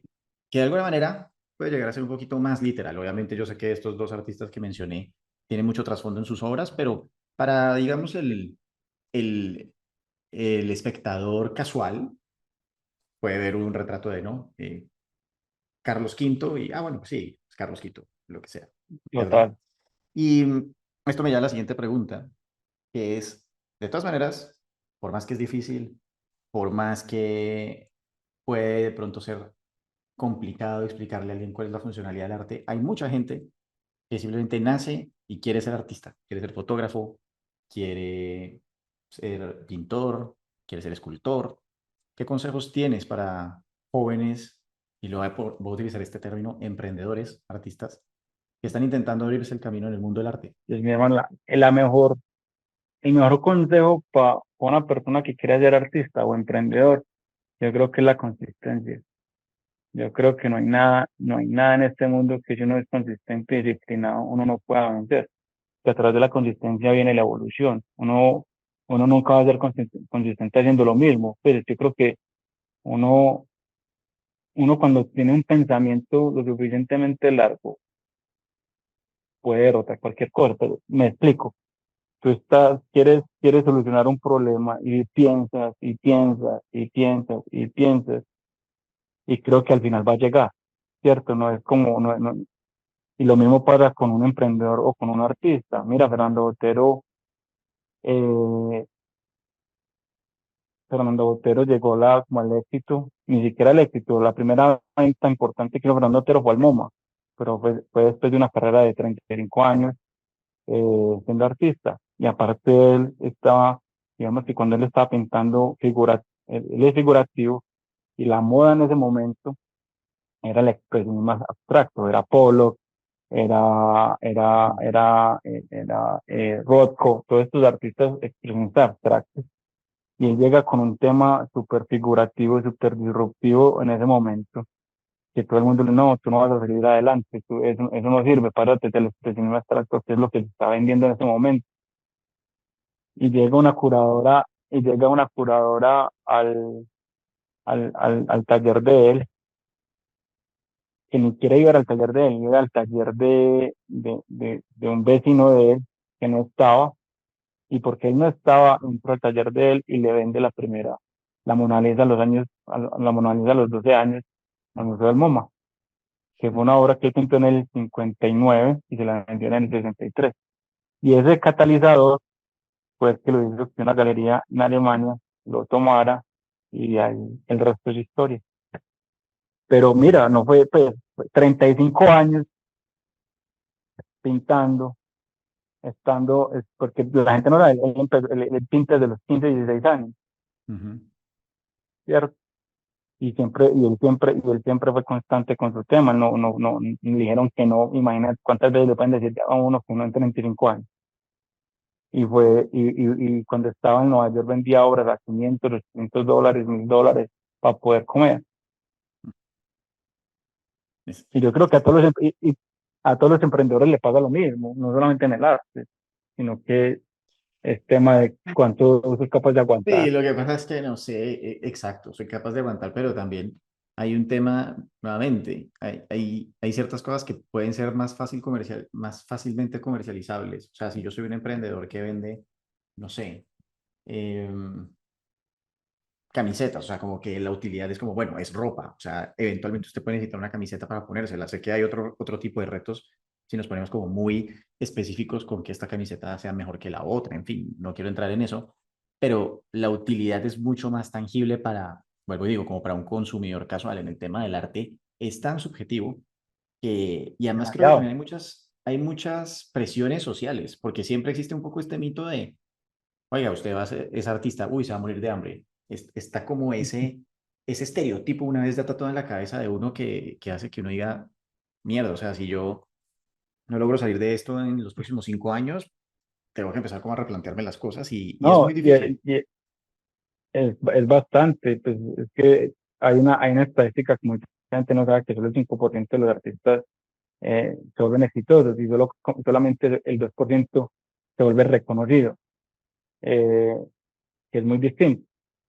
que de alguna manera puede llegar a ser un poquito más literal. Obviamente yo sé que estos dos artistas que mencioné tienen mucho trasfondo en sus obras, pero para, digamos, el, el espectador casual puede ver un retrato de, ¿no? Carlos V y, bueno, pues sí, es Carlos V, lo que sea, ¿verdad? Total. Y esto me lleva a la siguiente pregunta, que es, de todas maneras, por más que es difícil, por más que puede de pronto ser complicado explicarle a alguien cuál es la funcionalidad del arte, hay mucha gente que simplemente nace y quiere ser artista, quiere ser fotógrafo, quiere ser pintor, quiere ser escultor. ¿Qué consejos tienes para jóvenes, y voy a utilizar este término, emprendedores, artistas, que están intentando abrirse el camino en el mundo del arte? Es mi hermano, el mejor consejo para una persona que quiere ser artista o emprendedor, yo creo que es la consistencia. Yo creo que no hay nada en este mundo que si uno es consistente y disciplinado, uno no pueda vencer. Que a través de la consistencia viene la evolución. Uno nunca va a ser consistente haciendo lo mismo, pero yo creo que uno, uno cuando tiene un pensamiento lo suficientemente largo puede derrotar cualquier cosa, pero me explico. Quieres solucionar un problema y piensas y piensas y piensas y piensas y creo que al final va a llegar, ¿cierto? No es como, y lo mismo pasa con un emprendedor o con un artista. Mira, Fernando Botero, eh, Fernando Botero llegó como al éxito, ni siquiera el éxito, la primera venta importante que hizo Fernando Botero fue al MoMA, pero fue después de una carrera de 35 años siendo artista. Y aparte él estaba, digamos que cuando él estaba pintando él es figurativo, y la moda en ese momento era el expresionismo más abstracto, era Pollock, era Rothko, todos estos artistas expresionistas abstractos. Y él llega con un tema súper figurativo, súper disruptivo en ese momento, que todo el mundo le dice, no, tú no vas a salir adelante, eso no sirve, párate del expresionismo abstracto, que es lo que se está vendiendo en ese momento. Y llega una curadora al taller de él, que ni quiere ir al taller de él, iba al taller de un vecino de él que no estaba, y porque él no estaba, entró al taller de él y le vende la Mona Lisa la Mona Lisa a los 12 años al Museo del MoMA, que fue una obra que él pintó en el 59 y se la vendió en el 63. Y ese catalizador fue que lo hizo que una galería en Alemania lo tomara, y de ahí el resto es historia. Pero mira, no fue 35 años pintando, porque la gente no sabe, él pinta desde los 15, 16 años, Ujú. ¿cierto? Y él siempre fue constante con su tema, no, le dijeron que no, imagínate cuántas veces le pueden decir a uno que no en 35 años. Y cuando estaba en Nueva York vendía obras a 500, $800, $1000 para poder comer. Es- Y yo creo que a todos los emprendedores le pasa lo mismo, no solamente en el arte, sino que es tema de cuánto es capaz de Sí, aguantar. lo que pasa es que no sé, exacto, soy capaz de aguantar, pero también hay un tema, nuevamente, hay ciertas cosas que pueden ser más fácilmente comercializables. O sea, si yo soy un emprendedor que vende, no sé, em, camisetas, o sea, como que la utilidad es como, bueno, es ropa, o sea, eventualmente usted puede necesitar una camiseta para ponérsela. Sé que hay otro tipo de retos si nos ponemos como muy específicos con que esta camiseta sea mejor que la otra, en fin, no quiero entrar en eso, pero la utilidad es mucho más tangible para, vuelvo y digo, como para un consumidor casual en el tema del arte, es tan subjetivo y además creo que Demasiado. también hay muchas presiones sociales, porque siempre existe un poco este mito de oiga, es artista, uy, se va a morir de hambre. Está como ese estereotipo una vez ya tatuado en la cabeza de uno que hace que uno diga, mierda, o sea, si yo no logro salir de esto en los próximos 5 años, tengo que empezar como a replantearme las cosas y es No, muy difícil. es bastante, pues es que hay una estadística que mucha gente no sabe, que solo el 5% de los artistas se vuelven exitosos, y solamente el 2% se vuelve reconocido, eh, que es muy distinto.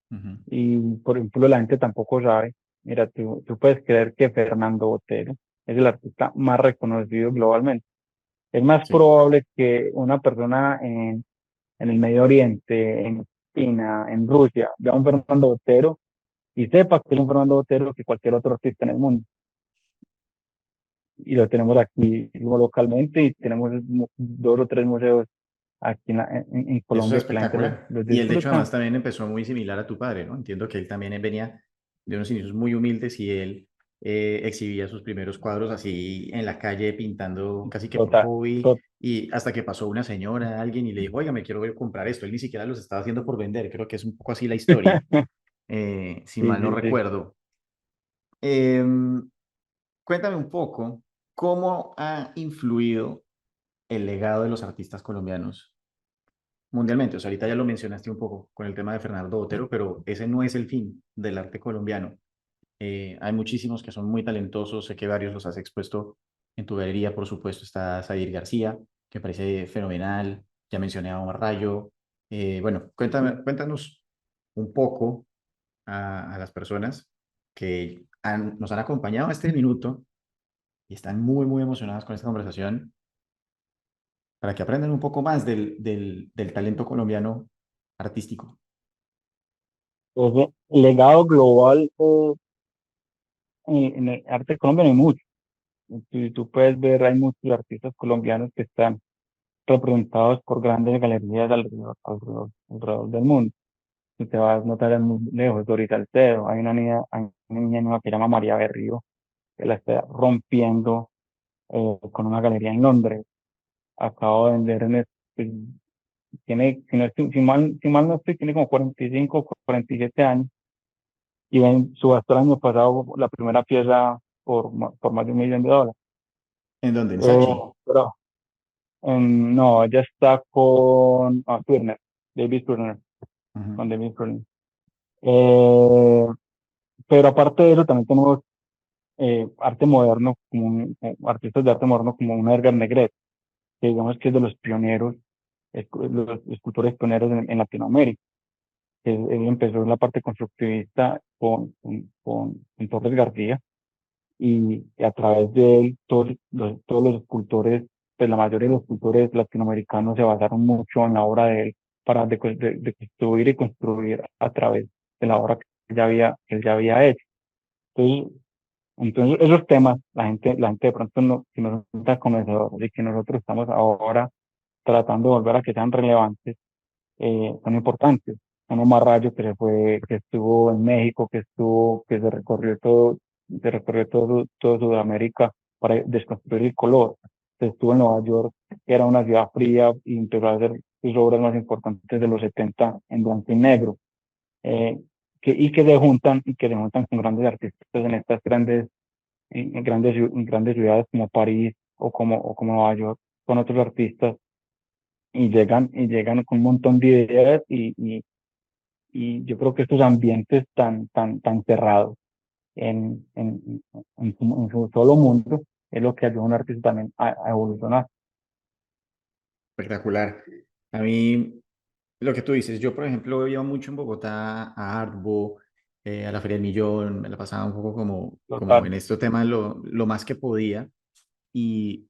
Ujú. Y por ejemplo, la gente tampoco sabe, mira, tú puedes creer que Fernando Botero es el artista más reconocido globalmente. Es más Sí, probable que una persona en el Medio Oriente, en China, en Rusia, vea a un Fernando Botero y sepa que es un Fernando Botero que cualquier otro artista en el mundo. Y lo tenemos aquí localmente, y tenemos 2 o 3 museos aquí en eso es Colombia que la gente espectacular. los Y él, de hecho, además disfruta. también empezó muy similar a tu padre, ¿no? Entiendo que él también venía de unos inicios muy humildes y él exhibía sus primeros cuadros así en la calle pintando casi que por Total, hobby to- y hasta que pasó una señora, alguien y le dijo, oiga, me quiero ver comprar esto. Él ni siquiera los estaba haciendo por vender, creo que es un poco así la historia, si sí, mal no sí, sí. recuerdo. Em, Cuéntame un poco cómo ha influido el legado de los artistas colombianos mundialmente. O sea, ahorita ya lo mencionaste un poco con el tema de Fernando Botero, pero ese no es el fin del arte colombiano. Hay muchísimos que son muy talentosos, sé que varios los has expuesto en tu galería, por supuesto, está Sadir García, que me parece fenomenal, ya mencioné a Omar Rayo. Bueno, cuéntanos un poco a las personas que nos han acompañado a este minuto y están muy, muy emocionadas con esta conversación para que aprendan un poco más del talento colombiano artístico. Entonces, legado global en el arte colombiano hay mucho. Tú puedes ver, hay muchos artistas colombianos que están representados por grandes galerías alrededor del mundo. si te vas no te vayas muy lejos, Doris Salcedo, hay una niña nueva que se llama María Berrío, que la está rompiendo con una galería en Londres. Acabo de vender pues, tiene, si, no estoy- si mal no estoy, tiene como 45, 47 años, y subastó el año pasado la primera pieza por más de $1 millón. ¿En dónde? ¿En Eh, Sachi? pero no, ella está con Turner, David Turner, Ujú. con David Turner. Eh, pero aparte de eso, también tenemos arte moderno, artistas de arte moderno como un Edgar Negret, que digamos que es de los pioneros, los escultores pioneros en Latinoamérica. Él empezó en la parte constructivista con Torres García, y a través de él todos los escultores, pues la mayoría de los escultores latinoamericanos se basaron mucho en la obra de él para de construir y construir a través de la obra que él ya había hecho. Entonces, entonces esos temas, la gente de pronto no, si no son tan conocedores y que nosotros estamos ahora tratando de volver a que sean relevantes, son importantes. Uno Marrayo que estuvo en México, que se recorrió todo Sudamérica para desconstruir el color. Estuvo en Nueva York, que era una ciudad fría, y empezó a hacer sus obras más importantes de los 70 en blanco y negro. eh, que se juntan con grandes artistas en estas en grandes ciudades como París o como Nueva York, con otros artistas, y llegan con un montón de ideas, y yo creo que estos ambientes tan cerrados en su solo mundo es lo que ayuda a un artista también a evolucionar. Espectacular. A mí, lo que tú dices, yo por ejemplo iba mucho en Bogotá a Artbo, a la Feria del Millón, me la pasaba un poco como Total. en este tema lo más que podía y,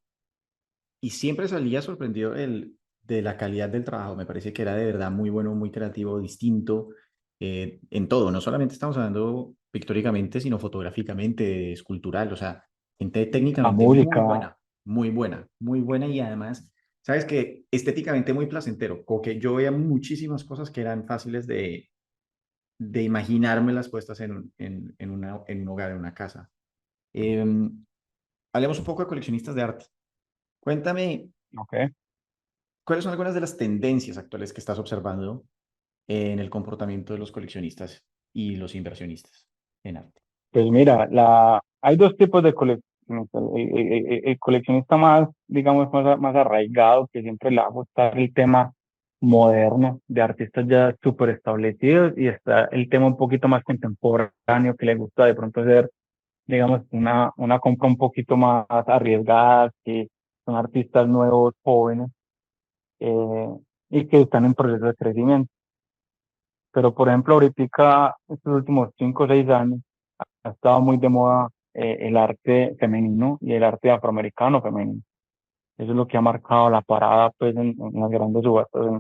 y siempre salía sorprendido de la calidad del trabajo. Me parece que era de verdad muy bueno, muy creativo, distinto en todo. No solamente estamos hablando pictóricamente, sino fotográficamente, escultural, o sea, gente La técnicamente muy música, buena, muy buena, muy buena y además, sabes que estéticamente muy placentero, como que yo veía muchísimas cosas que eran fáciles de imaginármelas puestas en un hogar, en una casa. Eh, Hablemos un poco de coleccionistas de arte. Cuéntame, ok. ¿cuáles son algunas de las tendencias actuales que estás observando en el comportamiento de los coleccionistas y los inversionistas en arte? Pues mira, hay dos tipos de coleccionistas. El coleccionista más, digamos, más arraigado, que siempre le va a gustar el tema moderno de artistas ya súper establecidos, y está el tema un poquito más contemporáneo, que le gusta de pronto hacer, digamos, una compra un poquito más arriesgada, que son artistas nuevos, jóvenes, eh, y que están en proceso de crecimiento. Pero, por ejemplo, ahorita, estos últimos 5 o 6 años, ha estado muy de moda el arte femenino y el arte afroamericano femenino. Eso es lo que ha marcado la parada, pues, en las grandes subastas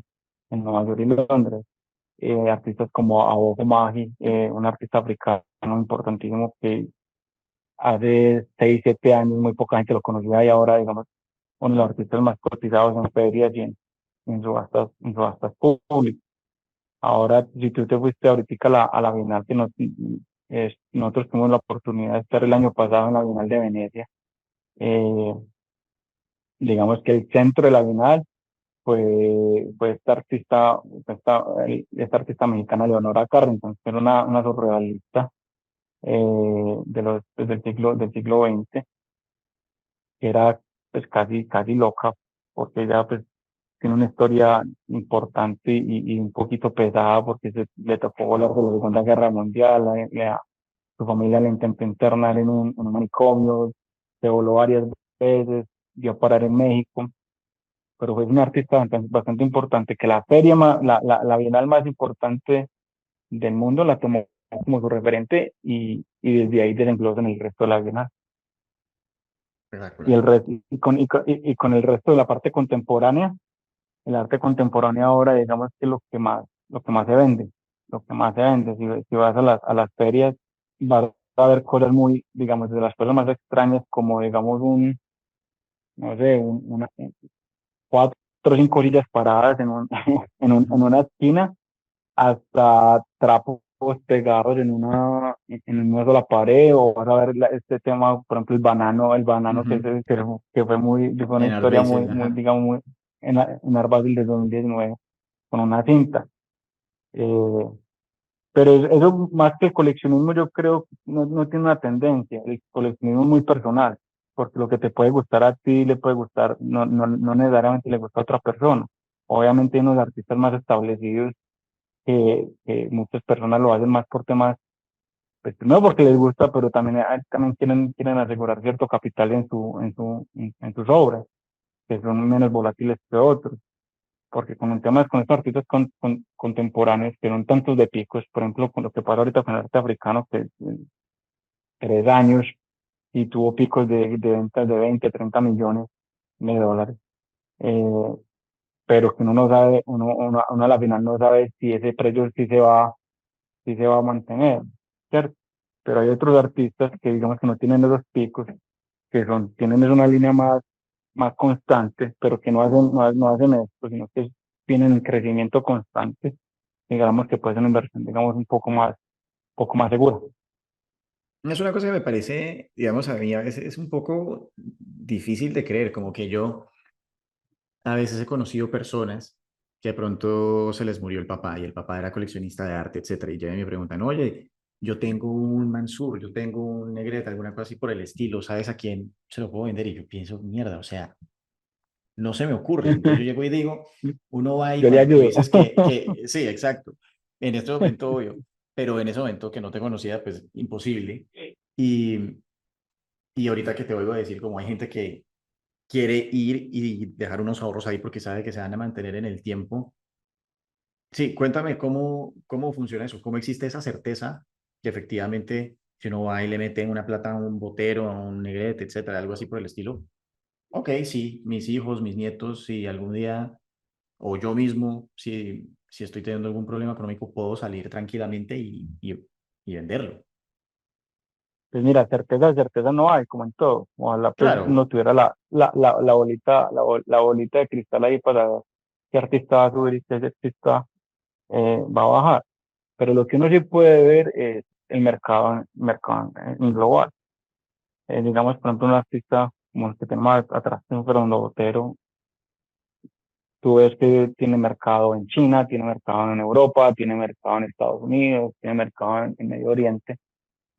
en Nueva York y Londres. Artistas como Abogo Magi, un artista africano importantísimo que hace 6 7 años muy poca gente lo conocía, y ahora, digamos, uno de los artistas más cotizados en ferias y en subastas públicas. Ahora, si tú te fuiste ahorita a la Bienal, nosotros tuvimos la oportunidad de estar el año pasado en la Bienal de Venecia. eh, digamos que el centro de la Bienal fue esta artista mexicana, Leonora Carrington, que era una surrealista pues, del siglo XX, que era pues casi loca, porque ella pues tiene una historia importante y un poquito pesada, porque le tocó hablar de la Segunda Guerra Mundial. Su familia la intentó internar en un manicomio, se voló varias veces, dio a parar en México, pero fue un artista bastante importante, que la la bienal más importante del mundo la tomó como su referente, y desde ahí desenglosa en el resto de la bienal. Espectacular. Y con el resto de la parte contemporánea, el arte contemporáneo ahora, digamos que lo que más se vende, lo que más se vende, si vas a las ferias, vas a ver cosas muy, digamos, de las cosas más extrañas, como digamos no sé, cuatro o cinco sillas paradas en Ujú. una esquina, hasta trapos pegados en una sola pared, o vas a ver este tema, por ejemplo, el banano Ujú. que fue una En Art historia Basel, muy, muy, ajá. digamos, muy, en Art Basel de 2019, con una cinta. Eh, pero eso, más que el coleccionismo, yo creo, no tiene una tendencia. El coleccionismo es muy personal, porque lo que te puede gustar a ti le puede gustar, no necesariamente le gusta a otra persona. Obviamente hay unos artistas más establecidos que muchas personas lo hacen más por temas, pues primero porque les gusta, pero también quieren asegurar cierto capital en sus obras, que son menos volátiles que otros. Porque con el tema con estos artistas contemporáneos, que son tantos de picos, por ejemplo, con lo que pasa ahorita con el arte africano, que 3 años y tuvo picos de ventas de 20 30 millones de dólares. Eh, pero que uno no sabe, uno a la final no sabe si ese precio sí se va a mantener, ¿cierto? Pero hay otros artistas que digamos que no tienen esos picos, tienen es una línea más constante, pero que no hacen esto, sino que tienen un crecimiento constante, digamos que puede ser una inversión, digamos, un poco más segura. Es una cosa que me parece, digamos, a mí a veces es un poco difícil de creer, como que yo a veces he conocido personas que de pronto se les murió el papá y el papá era coleccionista de arte, etcétera, y ya me preguntan, oye, yo tengo un Mansur, yo tengo un Negrete, alguna cosa así por el estilo, ¿sabes a quién se lo puedo vender? Y yo pienso, mierda, o sea, no se me ocurre. Entonces yo llego y digo, uno va y Yo le cuando tú ayudo. dices sí, exacto, en este momento obvio, pero en ese momento que no te conocía, pues imposible. Y, y ahorita que te oigo decir, como hay gente que quiere ir y dejar unos ahorros ahí porque sabe que se van a mantener en el tiempo. Sí, cuéntame cómo funciona eso, cómo existe esa certeza que efectivamente si uno va y le mete una plata a un botero, a un negrete, etcétera, algo así por el estilo. Ok, sí, mis hijos, mis nietos, si algún día o yo mismo, si estoy teniendo algún problema económico, puedo salir tranquilamente y venderlo. Pues mira, certeza no hay, como en todo. Ojalá pues no Claro. tuviera la bolita de cristal ahí para ver qué artista va a subir y qué artista va a bajar. Pero lo que uno sí puede ver es el mercado en global. Digamos, por ejemplo, un artista como el que tenemos atrás, un Fernando Botero, tú ves que tiene mercado en China, tiene mercado en Europa, tiene mercado en Estados Unidos, tiene mercado en Medio Oriente,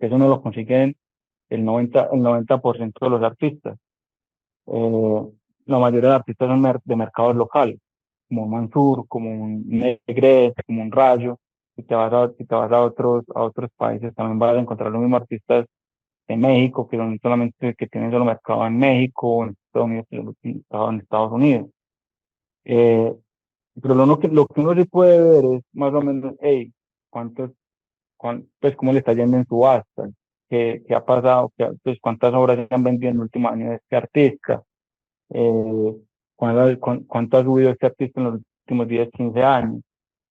que eso no lo consiguen el 90% de los artistas. Eh, la mayoría de artistas son de mercados locales, como un Mansur, como un Negret, como un Rayo. Si te vas a otros países, también vas a encontrar los mismos artistas de México, que son solamente que tienen solo mercado en México, o en Estados Unidos, en Estados Unidos. Eh, pero lo que uno sí puede ver es más o menos, hey, cuántos, pues cómo le está yendo en subasta, qué ha pasado, pues cuántas obras se han vendido en el último año de este artista, eh, cuánto ha subido este artista en los últimos 10 15 años.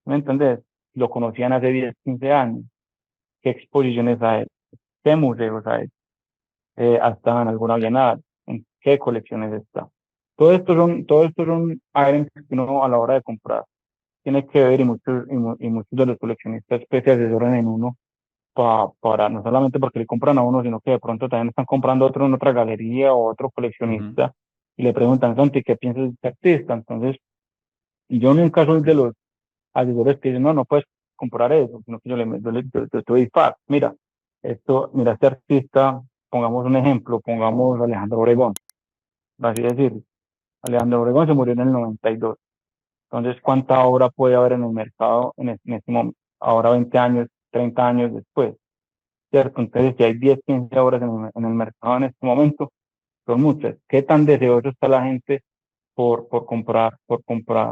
¿Me entiendes? Lo conocían hace 10 15 años. ¿Qué exposiciones hay? ¿Qué museos hay? ¿Ha estado en alguna bienal? ¿En qué colecciones está? Todo esto son items que uno a la hora de comprar tiene que ver, y muchos de los coleccionistas pues, se asesoran en uno para no solamente porque le compran a uno, sino que de pronto también están comprando otro en otra galería o otro Ujú. coleccionista y le preguntan, Santi, ¿qué piensas de este artista? Entonces, yo nunca soy de los asesores que dicen, no, no puedes comprar eso, sino que yo te doy feedback. Mira, este artista, pongamos un ejemplo, pongamos Alejandro Obregón, por así decirlo. Alejandro Obregón se murió en el 92. Entonces, ¿cuánta obra puede haber en el mercado en este momento? Ahora 20 años, 30 años después, ¿cierto? Entonces, si hay 10 15 obras en el mercado en este momento, son muchas. ¿Qué tan deseoso está la gente por comprar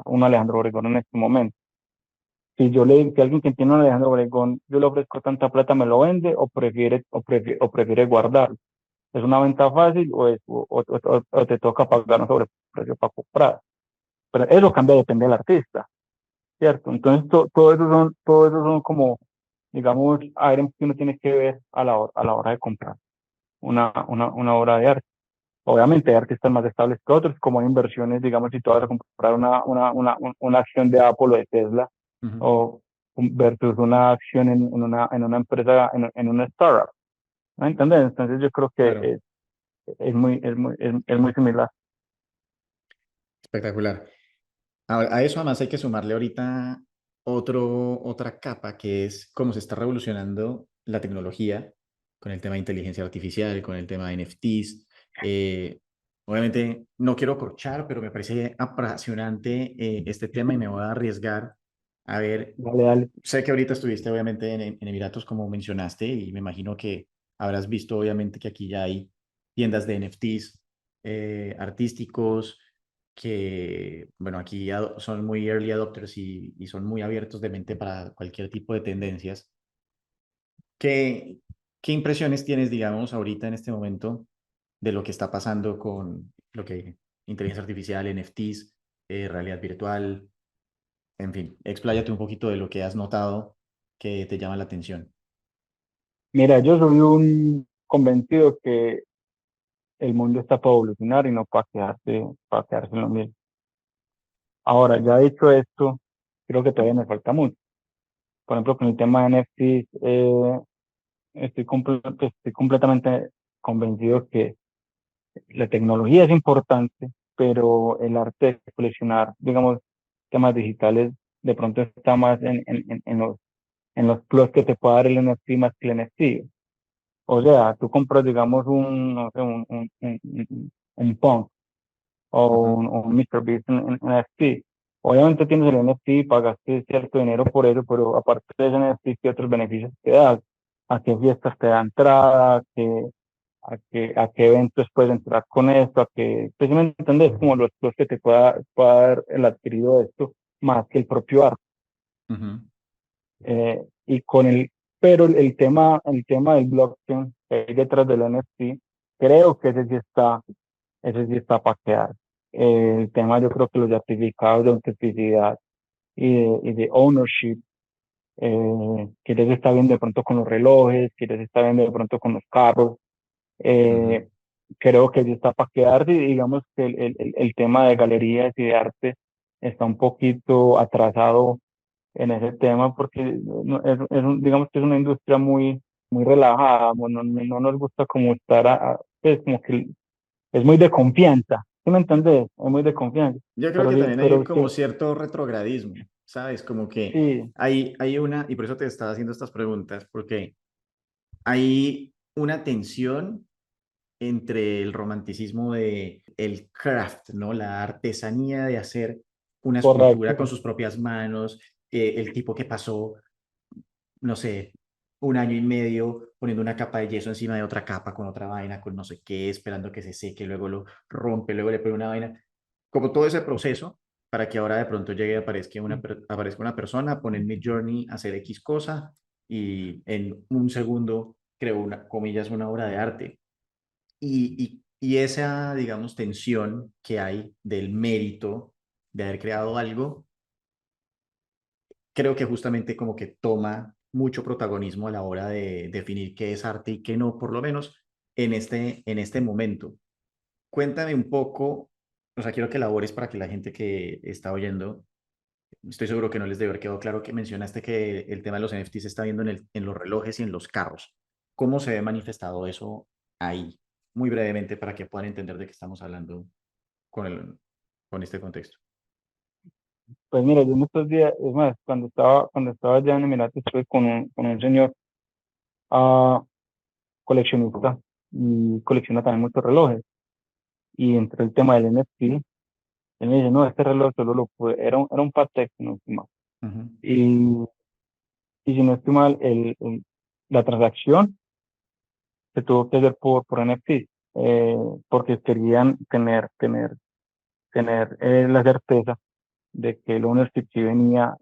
un Alejandro Obregón en este momento? Si alguien que tiene un Alejandro Obregón, yo le ofrezco tanta plata, ¿me lo vende o prefiere guardarlo? ¿Es una venta fácil o te toca pagar un sobreprecio para comprar? Pero eso cambia, depende del artista, ¿cierto? Entonces, todo eso son como, digamos, items que uno tiene que ver a la hora de comprar una obra de arte. Obviamente hay artistas más estables que otros, como hay inversiones, digamos, si tú vas a comprar una acción de Apple o de Tesla, Ujú. o versus una acción en una empresa, en una startup. ¿Me entiendes? Entonces yo creo que Claro, es muy similar. espectacular. A eso además hay que sumarle ahorita otra capa que es cómo se está revolucionando la tecnología con el tema de inteligencia artificial, con el tema de NFTs. Eh, Obviamente no quiero corchar, pero me parece apasionante este tema y me voy a arriesgar a ver. Dale, dale. Sé que ahorita estuviste obviamente en Emiratos como mencionaste y me imagino que habrás visto obviamente que aquí ya hay tiendas de NFTs artísticos que, bueno, aquí son muy early adopters y son muy abiertos de mente para cualquier tipo de tendencias. ¿Qué, qué impresiones tienes, digamos, ahorita en este momento de lo que está pasando con lo que inteligencia artificial, NFTs, realidad virtual, en fin, expláyate un poquito de lo que has notado que te llama la atención. Mira, yo soy un convencido que el mundo está para evolucionar y no para quedarse en lo mismo. Ahora, ya dicho esto, creo que todavía me falta mucho. Por ejemplo, con el tema de NFTs, estoy completamente convencido que la tecnología es importante, pero el arte de coleccionar, digamos, temas digitales, de pronto está más en los plus que te puede dar el NFT más que el NFT. O sea, tú compras, digamos, no sé, un Punk Ujú, o un MrBeast en NFT. Obviamente tienes el NFT y pagaste cierto dinero por eso, pero aparte de ese NFT, ¿qué otros beneficios te da? ¿A qué fiestas te da entrada? ¿A qué eventos puedes entrar con esto? Pues si me entiendes, como los que te pueda dar el adquirido de esto, más que el propio arte. ujú, Y pero el tema del blockchain que hay detrás del NFT, creo que ese sí está para quedar. El tema, yo creo que los certificados de autenticidad y de ownership, que ya se está viendo de pronto con los relojes, que ya se está viendo de pronto con los carros, ujú, eh, creo que sí está para quedarse y digamos que el tema de galerías y de arte está un poquito atrasado en ese tema porque digamos que es una industria muy relajada, no nos gusta como estar, pues como que es muy de confianza, ¿sí me entiendes? Es muy de confianza, Yo creo que también hay pero como cierto retrogradismo, ¿sabes? Como que sí, hay una, y por eso te estaba haciendo estas preguntas, porque hay una tensión entre el romanticismo de el craft, ¿no? La artesanía de hacer una escultura con correcto. sus propias manos, el tipo que pasó, no sé, un año y medio poniendo una capa de yeso encima de otra capa con otra vaina, con no sé qué, esperando que se seque, luego lo rompe, luego le pone una vaina, como todo ese proceso para que ahora de pronto llegue y aparezca una persona, pone en Midjourney a hacer X cosa y en un segundo creó una, comillas, una obra de arte. Y esa, digamos, tensión que hay del mérito de haber creado algo, creo que justamente como que toma mucho protagonismo a la hora de definir qué es arte y qué no, por lo menos en este momento. Cuéntame un poco, o sea, quiero que elabores para que la gente que está oyendo, estoy seguro que no les debe haber quedado claro que mencionaste que el tema de los NFT se está viendo en los relojes y en los carros. ¿Cómo se ve manifestado eso ahí? Muy brevemente para que puedan entender de qué estamos hablando con, con este contexto. Pues mira, yo en estos días, es más, cuando estaba allá en Emiratos, estuve con un señor ah, coleccionista y colecciona también muchos relojes. Y entre el tema del NFT, él me dice, no, este reloj solo lo pude, era un Patek, si no estoy mal. Ujú, Y, y si no estoy mal, la transacción se tuvo que hacer por NFT, porque querían tener la certeza de que el ownership sí venía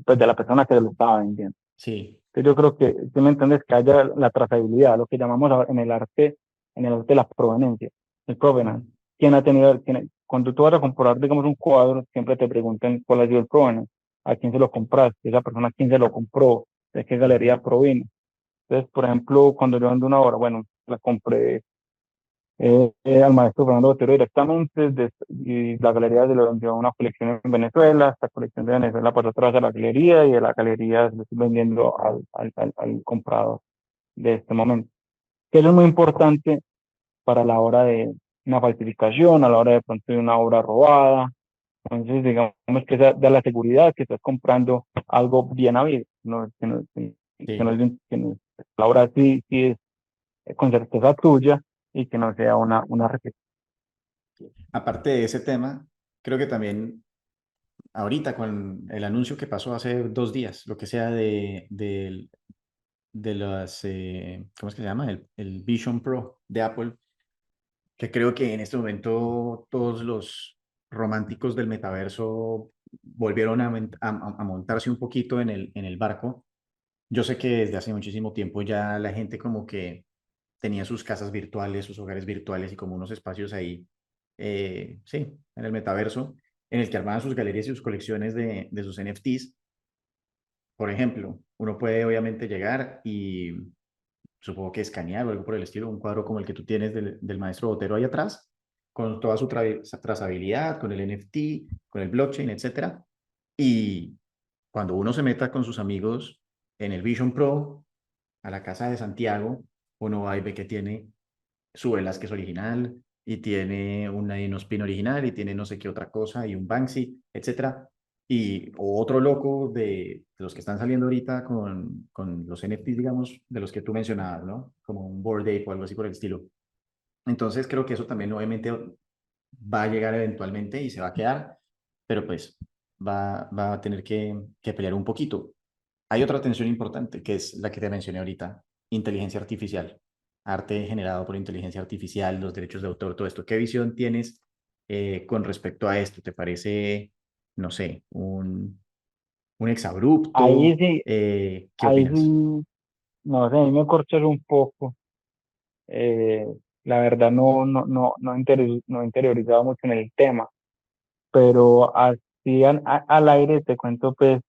pues de la persona que lo estaba vendiendo. sí. Entonces yo creo que, tú me entiendes, que haya la trazabilidad, lo que llamamos en el arte la proveniencia, el Ujú, provenance. ¿Quién ha tenido, cuando tú vas a comprar, digamos, un cuadro, siempre te preguntan cuál ha sido el provenance, a quién se lo compraste, esa persona a quién se lo compró, de qué ujú, galería provino. Entonces, por ejemplo, cuando yo vendo una obra, bueno, la compré al maestro Fernando Botero directamente, y la galería se lo vendió a una colección en Venezuela, esta colección de Venezuela pasó atrás a la galería y de la galería se lo estoy vendiendo al comprador de este momento. Que eso es muy importante para la hora de una falsificación, a la hora de pronto de una obra robada. Entonces, digamos que esa da la seguridad que estás comprando algo bien habido, no, que no Sí. es, la obra sí es con certeza tuya y que no sea una réplica. Aparte de ese tema, creo que también ahorita con el anuncio que pasó hace 2 días, lo que sea de las, ¿cómo es que se llama? El Vision Pro de Apple, que creo que en este momento todos los románticos del metaverso volvieron a montarse un poquito en el barco. Yo sé que desde hace muchísimo tiempo ya la gente como que tenía sus casas virtuales, sus hogares virtuales y como unos espacios ahí, sí, en el metaverso, en el que armaban sus galerías y sus colecciones de sus NFTs. Por ejemplo, uno puede obviamente llegar y supongo que escanear o algo por el estilo, un cuadro como el que tú tienes del maestro Botero ahí atrás, con toda su trazabilidad, con el NFT, con el blockchain, etcétera. Y cuando uno se meta con sus amigos en el Vision Pro, a la casa de Santiago, uno va y ve que tiene su Velázquez original y tiene una Inospin original y tiene no sé qué otra cosa y un Banksy, etcétera. Y o otro loco de los que están saliendo ahorita con los NFTs, digamos, de los que tú mencionabas, ¿no? Como un Bored Ape o algo así por el estilo. Entonces creo que eso también obviamente va a llegar eventualmente y se va a quedar, pero pues va a tener que pelear un poquito. Hay otra tensión importante, que es la que te mencioné ahorita, inteligencia artificial, arte generado por inteligencia artificial, los derechos de autor, todo esto. ¿Qué visión tienes con respecto a esto? ¿Te parece, no sé, un Ahí exabrupto? sí, ¿Qué ahí opinas? sí, no sé, ahí me corchas un poco. Eh, la verdad no he interiorizado mucho en el tema, pero así al aire te cuento pues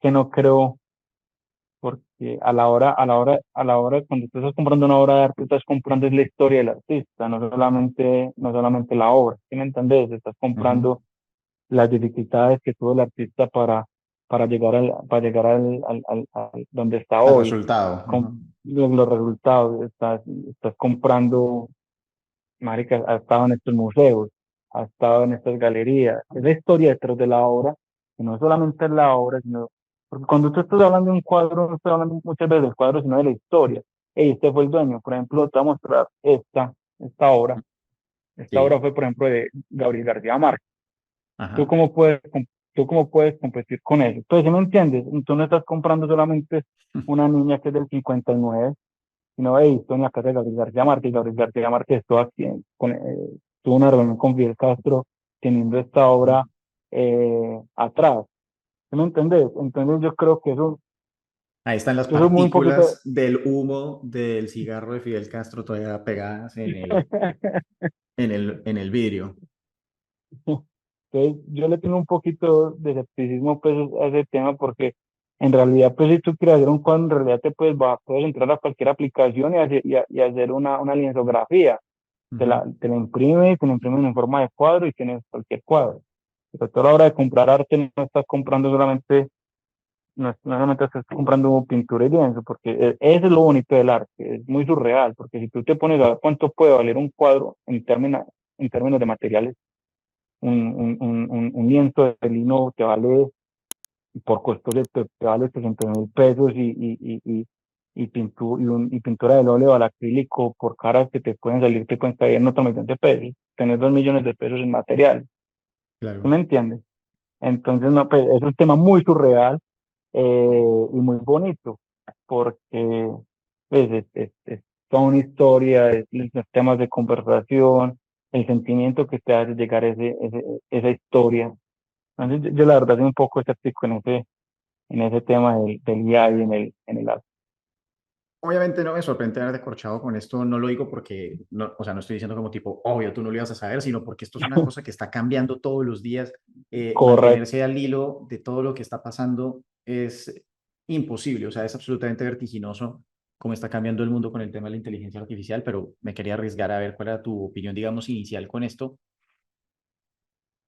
que no creo, porque a la hora cuando tú estás comprando una obra de arte, estás comprando es la historia del artista, no solamente la obra, ¿sí me entiendes? Estás Ujú. comprando las dificultades que tuvo el artista para llegar al donde está Al hoy, resultado. con Ujú. los resultados, estás comprando, marica, ha estado en estos museos, ha estado en estas galerías, es la historia detrás de la obra, y no solamente es la obra, sino, porque cuando tú estás hablando de un cuadro, no estás hablando muchas veces del cuadro, sino de la historia. Hey, este fue el dueño, por ejemplo, te voy a mostrar esta obra. Esta obra Sí. fue, por ejemplo, de Gabriel García Márquez. ¿Tú Ajá. cómo puedes, tú cómo puedes competir con eso? Entonces, ¿sí me entiendes? Tú no estás comprando solamente una niña que es del 59, sino, hey, estoy en la casa de Gabriel García Márquez. Gabriel García Márquez estuvo aquí, tuvo una reunión con Fidel Castro teniendo esta obra atrás. ¿Sí me entiendes? Entonces, yo creo que Ahí están las eso es muy un poquito. partículas del humo del cigarro de Fidel Castro todavía pegadas en el vidrio. Entonces, yo le tengo un poquito de escepticismo pues, a ese tema porque en realidad, pues si tú quieres hacer un cuadro, en realidad puedes entrar a cualquier aplicación y hacer una lienzografía. Te Ujú. la, te la imprimes, te la imprimen en forma de cuadro y tienes cualquier cuadro. Pero tú a la hora de comprar arte no estás comprando solamente, no solamente estás comprando pintura y lienzo, porque eso es lo bonito del arte, es muy surreal, porque si tú te pones a ver cuánto puede valer un cuadro en términos de materiales, un lienzo de lino te vale, por costos te vale 300.000 pesos y pintura del óleo al acrílico por caras que te pueden salir, te pueden caer en otro 1.000.000 de pesos, tener 2 millones de pesos en material, ¿tú Claro. me entiendes? Entonces, no, pues, es un tema muy surreal y muy bonito, porque pues, es toda una historia, los temas de conversación, el sentimiento que te hace llegar esa historia. Entonces, yo la verdad soy un poco escéptico en ese tema del IA y en el arte. Obviamente no me sorprende haberte corchado con esto, no lo digo porque, no, o sea, no estoy diciendo como tipo, obvio, tú no lo ibas a saber, sino porque esto es una cosa que está cambiando todos los días. Correcto. Mantenerse al hilo de todo lo que está pasando es imposible, o sea, es absolutamente vertiginoso. cómo está cambiando el mundo con el tema de la inteligencia artificial, pero me quería arriesgar a ver cuál era tu opinión, digamos, inicial con esto.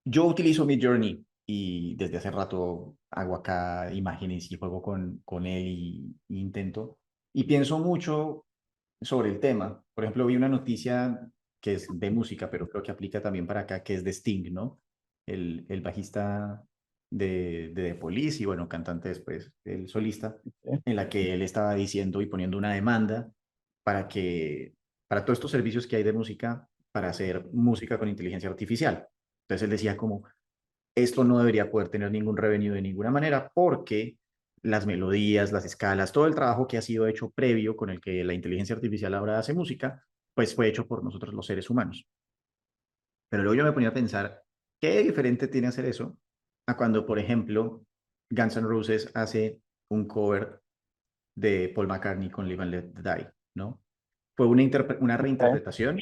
Yo utilizo Midjourney y desde hace rato hago acá imágenes y juego con él y intento. Y pienso mucho sobre el tema. Por ejemplo, vi una noticia que es de música, pero creo que aplica también para acá, que es de Sting, ¿no? El bajista de The Police y, bueno, cantante después, el solista, ¿sí? en la que él estaba diciendo y poniendo una demanda para que, para todos estos servicios que hay de música, para hacer música con inteligencia artificial. Entonces él decía como, esto no debería poder tener ningún revenue de ninguna manera porque las melodías, las escalas, todo el trabajo que ha sido hecho previo con el que la inteligencia artificial ahora hace música, pues fue hecho por nosotros los seres humanos. Pero luego yo me ponía a pensar, ¿qué diferente tiene hacer eso a cuando, por ejemplo, Guns N' Roses hace un cover de Paul McCartney con Live and Let Die, ¿no? Fue una ¿Sí? reinterpretación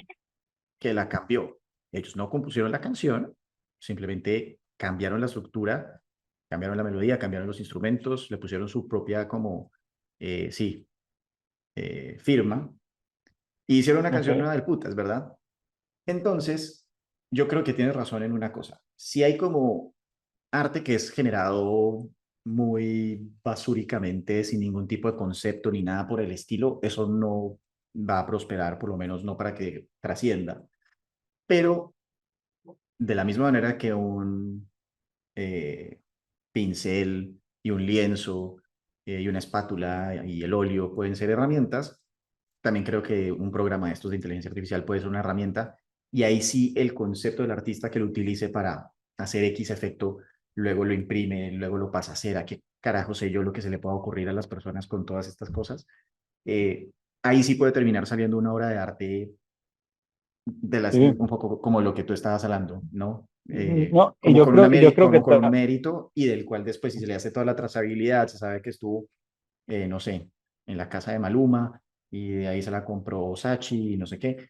que la cambió. Ellos no compusieron la canción, simplemente cambiaron la estructura, cambiaron la melodía, cambiaron los instrumentos, le pusieron su propia como, sí, firma, y hicieron una canción Ok. nueva del putas, ¿verdad? Entonces, yo creo que tienes razón en una cosa. Si hay como arte que es generado muy basúricamente, sin ningún tipo de concepto ni nada por el estilo, eso no va a prosperar, por lo menos no para que trascienda. Pero de la misma manera que un eh, pincel y un lienzo y una espátula y el óleo pueden ser herramientas, también creo que un programa de estos de inteligencia artificial puede ser una herramienta y ahí sí el concepto del artista que lo utilice para hacer X efecto, luego lo imprime, luego lo pasa a cera, qué carajo sé yo lo que se le pueda ocurrir a las personas con todas estas cosas, eh, ahí sí puede terminar saliendo una obra de arte de las, Sí. un poco como lo que tú estabas hablando, ¿no? No, Como con una y yo creo que como con un está, mérito y del cual después si se le hace toda la trazabilidad, se sabe que estuvo, no sé, en la casa de Maluma y de ahí se la compró Sachi y no sé qué,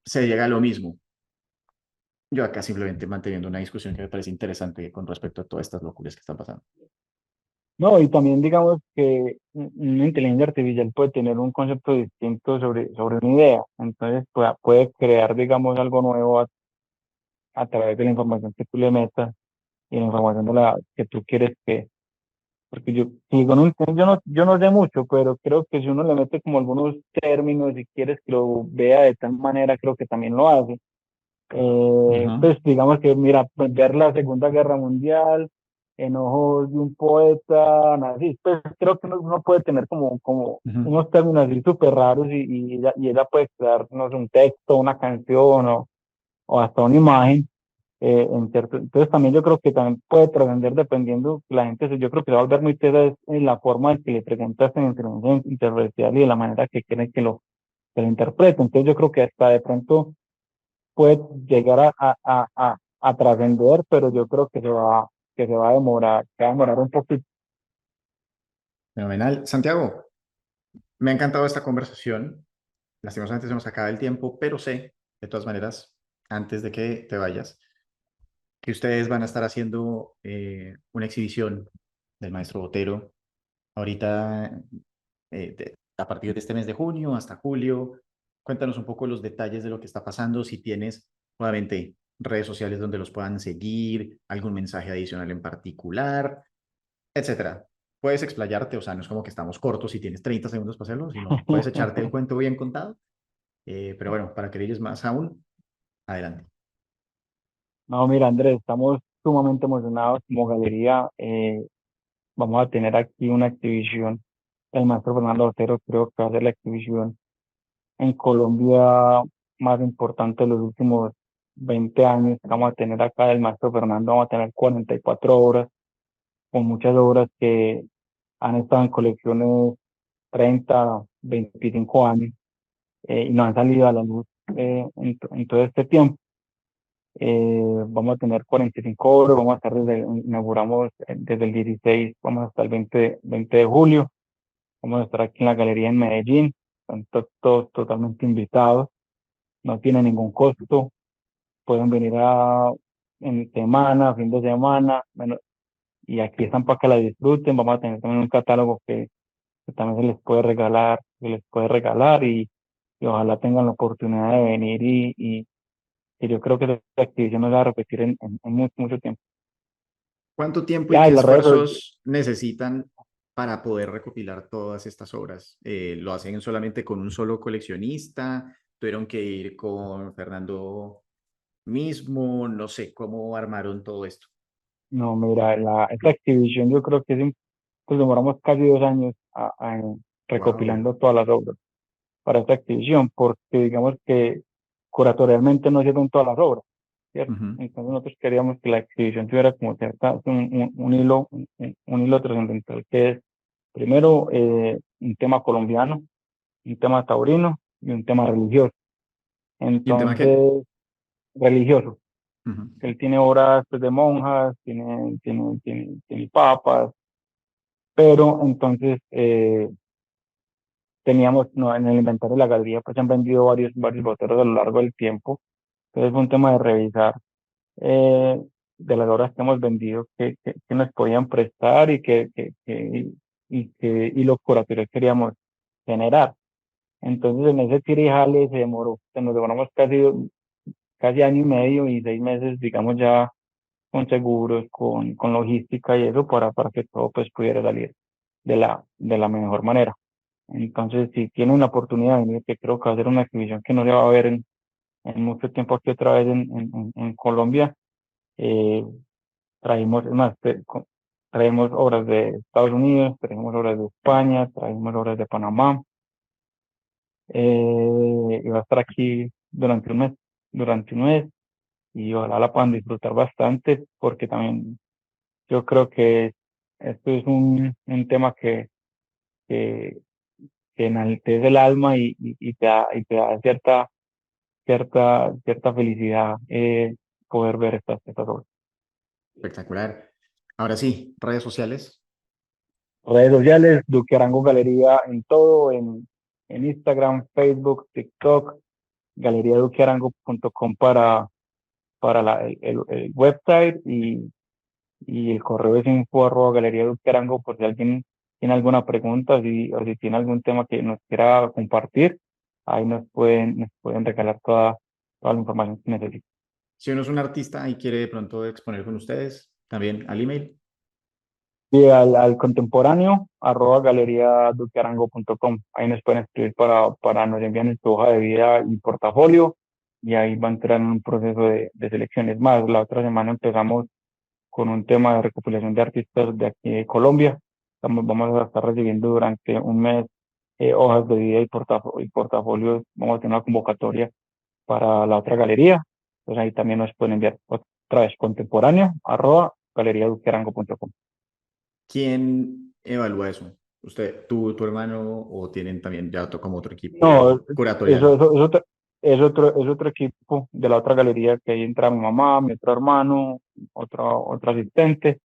se llega a lo mismo. Yo acá simplemente manteniendo una discusión que me parece interesante con respecto a todas estas locuras que están pasando. no, y también digamos que una inteligencia artificial puede tener un concepto distinto sobre una idea, entonces puede crear, digamos, algo nuevo a través de la información que tú le metas y la información de la que tú quieres que, porque si con yo no sé mucho, pero creo que si uno le mete como algunos términos y quieres que lo vea de tal manera, creo que también lo hace. Ujú, Pues digamos que, mira, pues, ver la Segunda Guerra Mundial en ojos de un poeta nazi, pues creo que uno puede tener como ujú, unos términos así súper raros y ella puede crear, no sé, un texto, una canción o hasta una imagen. Entonces también yo creo que también puede trascender dependiendo la gente, yo creo que se va a volver muy tesa en la forma en que le presentas en inteligencia artificial y de la manera que quieren que lo interprete. Entonces yo creo que hasta de pronto puede llegar a trascender, pero yo creo que se va a demorar un poquito. fenomenal. Santiago, me ha encantado esta conversación. Lastimosamente se nos acaba el tiempo, pero sé, de todas maneras, antes de que te vayas, que ustedes van a estar haciendo una exhibición del maestro Botero ahorita a partir de este mes de junio hasta julio. Cuéntanos un poco los detalles de lo que está pasando, si tienes nuevamente redes sociales donde los puedan seguir, algún mensaje adicional en particular, etcétera. Puedes explayarte, o sea, no es como que estamos cortos si tienes 30 segundos para hacerlo, sino puedes echarte el cuento bien contado. Pero bueno, para que ellos más aún, adelante. No, mira, Andrés, estamos sumamente emocionados como galería. Vamos a tener aquí una exhibición. El maestro Fernando Otero creo que va a ser la exhibición en Colombia más importante de los últimos 20 años. Vamos a tener acá el maestro Fernando, vamos a tener 44 obras, con muchas obras que han estado en colecciones 30, 25 años y no han salido a la luz en todo este tiempo. Vamos a tener 45 obras, vamos a estar inauguramos desde el 16, vamos hasta el 20 de julio, vamos a estar aquí en la galería en Medellín, están todos totalmente invitados, no tiene ningún costo, pueden venir en semana, fin de semana, bueno, y aquí están para que la disfruten, vamos a tener también un catálogo que también se les puede regalar y ojalá tengan la oportunidad de venir y yo creo que esa exhibición no se va a repetir en mucho, mucho tiempo. ¿Cuánto tiempo y Ya, qué y las redes, esfuerzos necesitan para poder recopilar todas estas obras? ¿Lo hacen solamente con un solo coleccionista? ¿Tuvieron que ir con Fernando mismo? No sé, ¿cómo armaron todo esto? no, mira, esta exhibición yo creo que pues demoramos casi 2 años Wow. recopilando todas las obras para esta exhibición, porque digamos que curatorialmente no sirven todas las obras, ¿cierto? Entonces nosotros queríamos que la exhibición tuviera como un hilo trascendental, que es primero un tema colombiano, un tema taurino y un tema religioso. ¿Y un tema qué? Entonces, religioso. Ujú. Él tiene obras pues, de monjas, tiene papas, pero entonces teníamos, no, en el inventario de la galería pues se han vendido varios boteros a lo largo del tiempo. Entonces fue un tema de revisar eh, de las obras que hemos vendido que nos podían prestar y los curatorios queríamos generar. Entonces en ese tira y jale nos demoramos casi año y medio y 6 meses, digamos ya con seguros, con logística y eso para que todo pues pudiera salir de la mejor manera. Entonces, si tiene una oportunidad de venir, que creo que va a ser una exhibición que no se va a ver en mucho tiempo aquí otra vez en Colombia, eh, traemos, es más, traemos obras de Estados Unidos, traemos obras de España, traemos obras de Panamá, y va a estar aquí durante un mes, y ojalá la puedan disfrutar bastante, porque también yo creo que esto es un tema que, que enaltece el alma y te da cierta felicidad poder ver estas obras. Espectacular. Ahora sí, redes sociales. Redes sociales, Duque Arango Galería en todo, en Instagram, Facebook, TikTok, galeriaduquearango.com para el website y el correo es info@galeriaduquearango por si alguien tiene alguna pregunta o si tiene algún tema que nos quiera compartir, ahí nos pueden regalar toda la información que necesiten. Si uno es un artista y quiere de pronto exponer con ustedes, también al email. Y al contemporáneo, @galeriaduquearango.com. Ahí nos pueden escribir para nos envían su hoja de vida y portafolio, y ahí va a entrar en un proceso de selecciones más. La otra semana empezamos con un tema de recopilación de artistas de aquí de Colombia. Vamos a estar recibiendo durante un mes hojas de vida y portafolios. Vamos a tener una convocatoria para la otra galería. Entonces ahí también nos pueden enviar otra vez contemporáneo, @galeriaduquearango.com. ¿Quién evalúa eso? ¿Usted, tu hermano o tienen también ya como otro No, equipo eso, curatorial? eso, es otro equipo de la otra galería, que ahí entra mi mamá, mi otro hermano, otro asistente,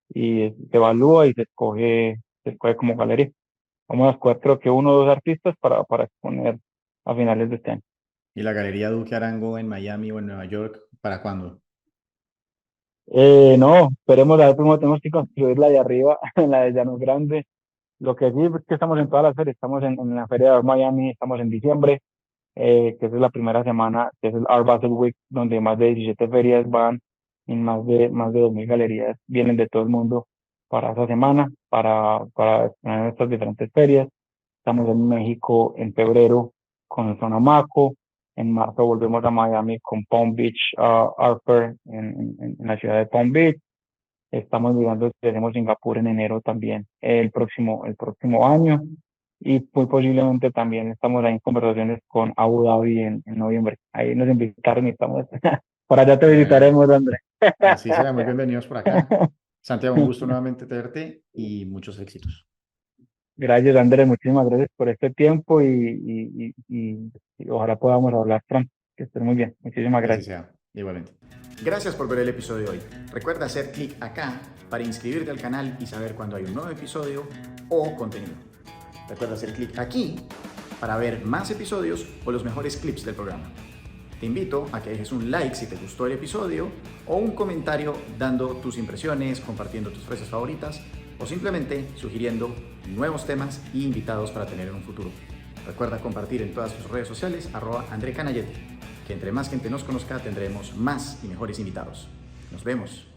y se evalúa y se escoge como galería. Vamos a escoger creo que uno o dos artistas para exponer a finales de este año. ¿Y la Galería Duque Arango en Miami o en Nueva York, para cuándo? No, esperemos a ver cómo tenemos que construir la de arriba, la de Llano Grande. Lo que sí es que estamos en todas las ferias, estamos en la Feria de Miami, estamos en diciembre, que esa es la primera semana, que es el Art Basel Week, donde más de 17 ferias van y más de 2.000 galerías vienen de todo el mundo para esa semana, para exponer estas diferentes ferias. Estamos en México en febrero con el Sonamaco, en marzo volvemos a Miami con Palm Beach Art Fair en la ciudad de Palm Beach. Estamos mirando si hacemos Singapur en enero también, el próximo año. Y muy posiblemente también estamos ahí en conversaciones con Abu Dhabi en noviembre. Ahí nos invitaron y estamos, para allá te Bueno, visitaremos, André. así será. Muy bienvenidos por acá. Santiago, un gusto nuevamente tenerte y muchos éxitos. Gracias, Andrés. Muchísimas gracias por este tiempo y ojalá podamos hablar pronto. Que estén muy bien. Muchísimas Que así gracias. sea, igualmente. Gracias por ver el episodio de hoy. Recuerda hacer clic acá para inscribirte al canal y saber cuando hay un nuevo episodio o contenido. Recuerda hacer clic aquí para ver más episodios o los mejores clips del programa. Te invito a que dejes un like si te gustó el episodio o un comentario dando tus impresiones, compartiendo tus frases favoritas o simplemente sugiriendo nuevos temas e invitados para tener en un futuro. Recuerda compartir en todas tus redes sociales @André Canayete, que entre más gente nos conozca tendremos más y mejores invitados. Nos vemos.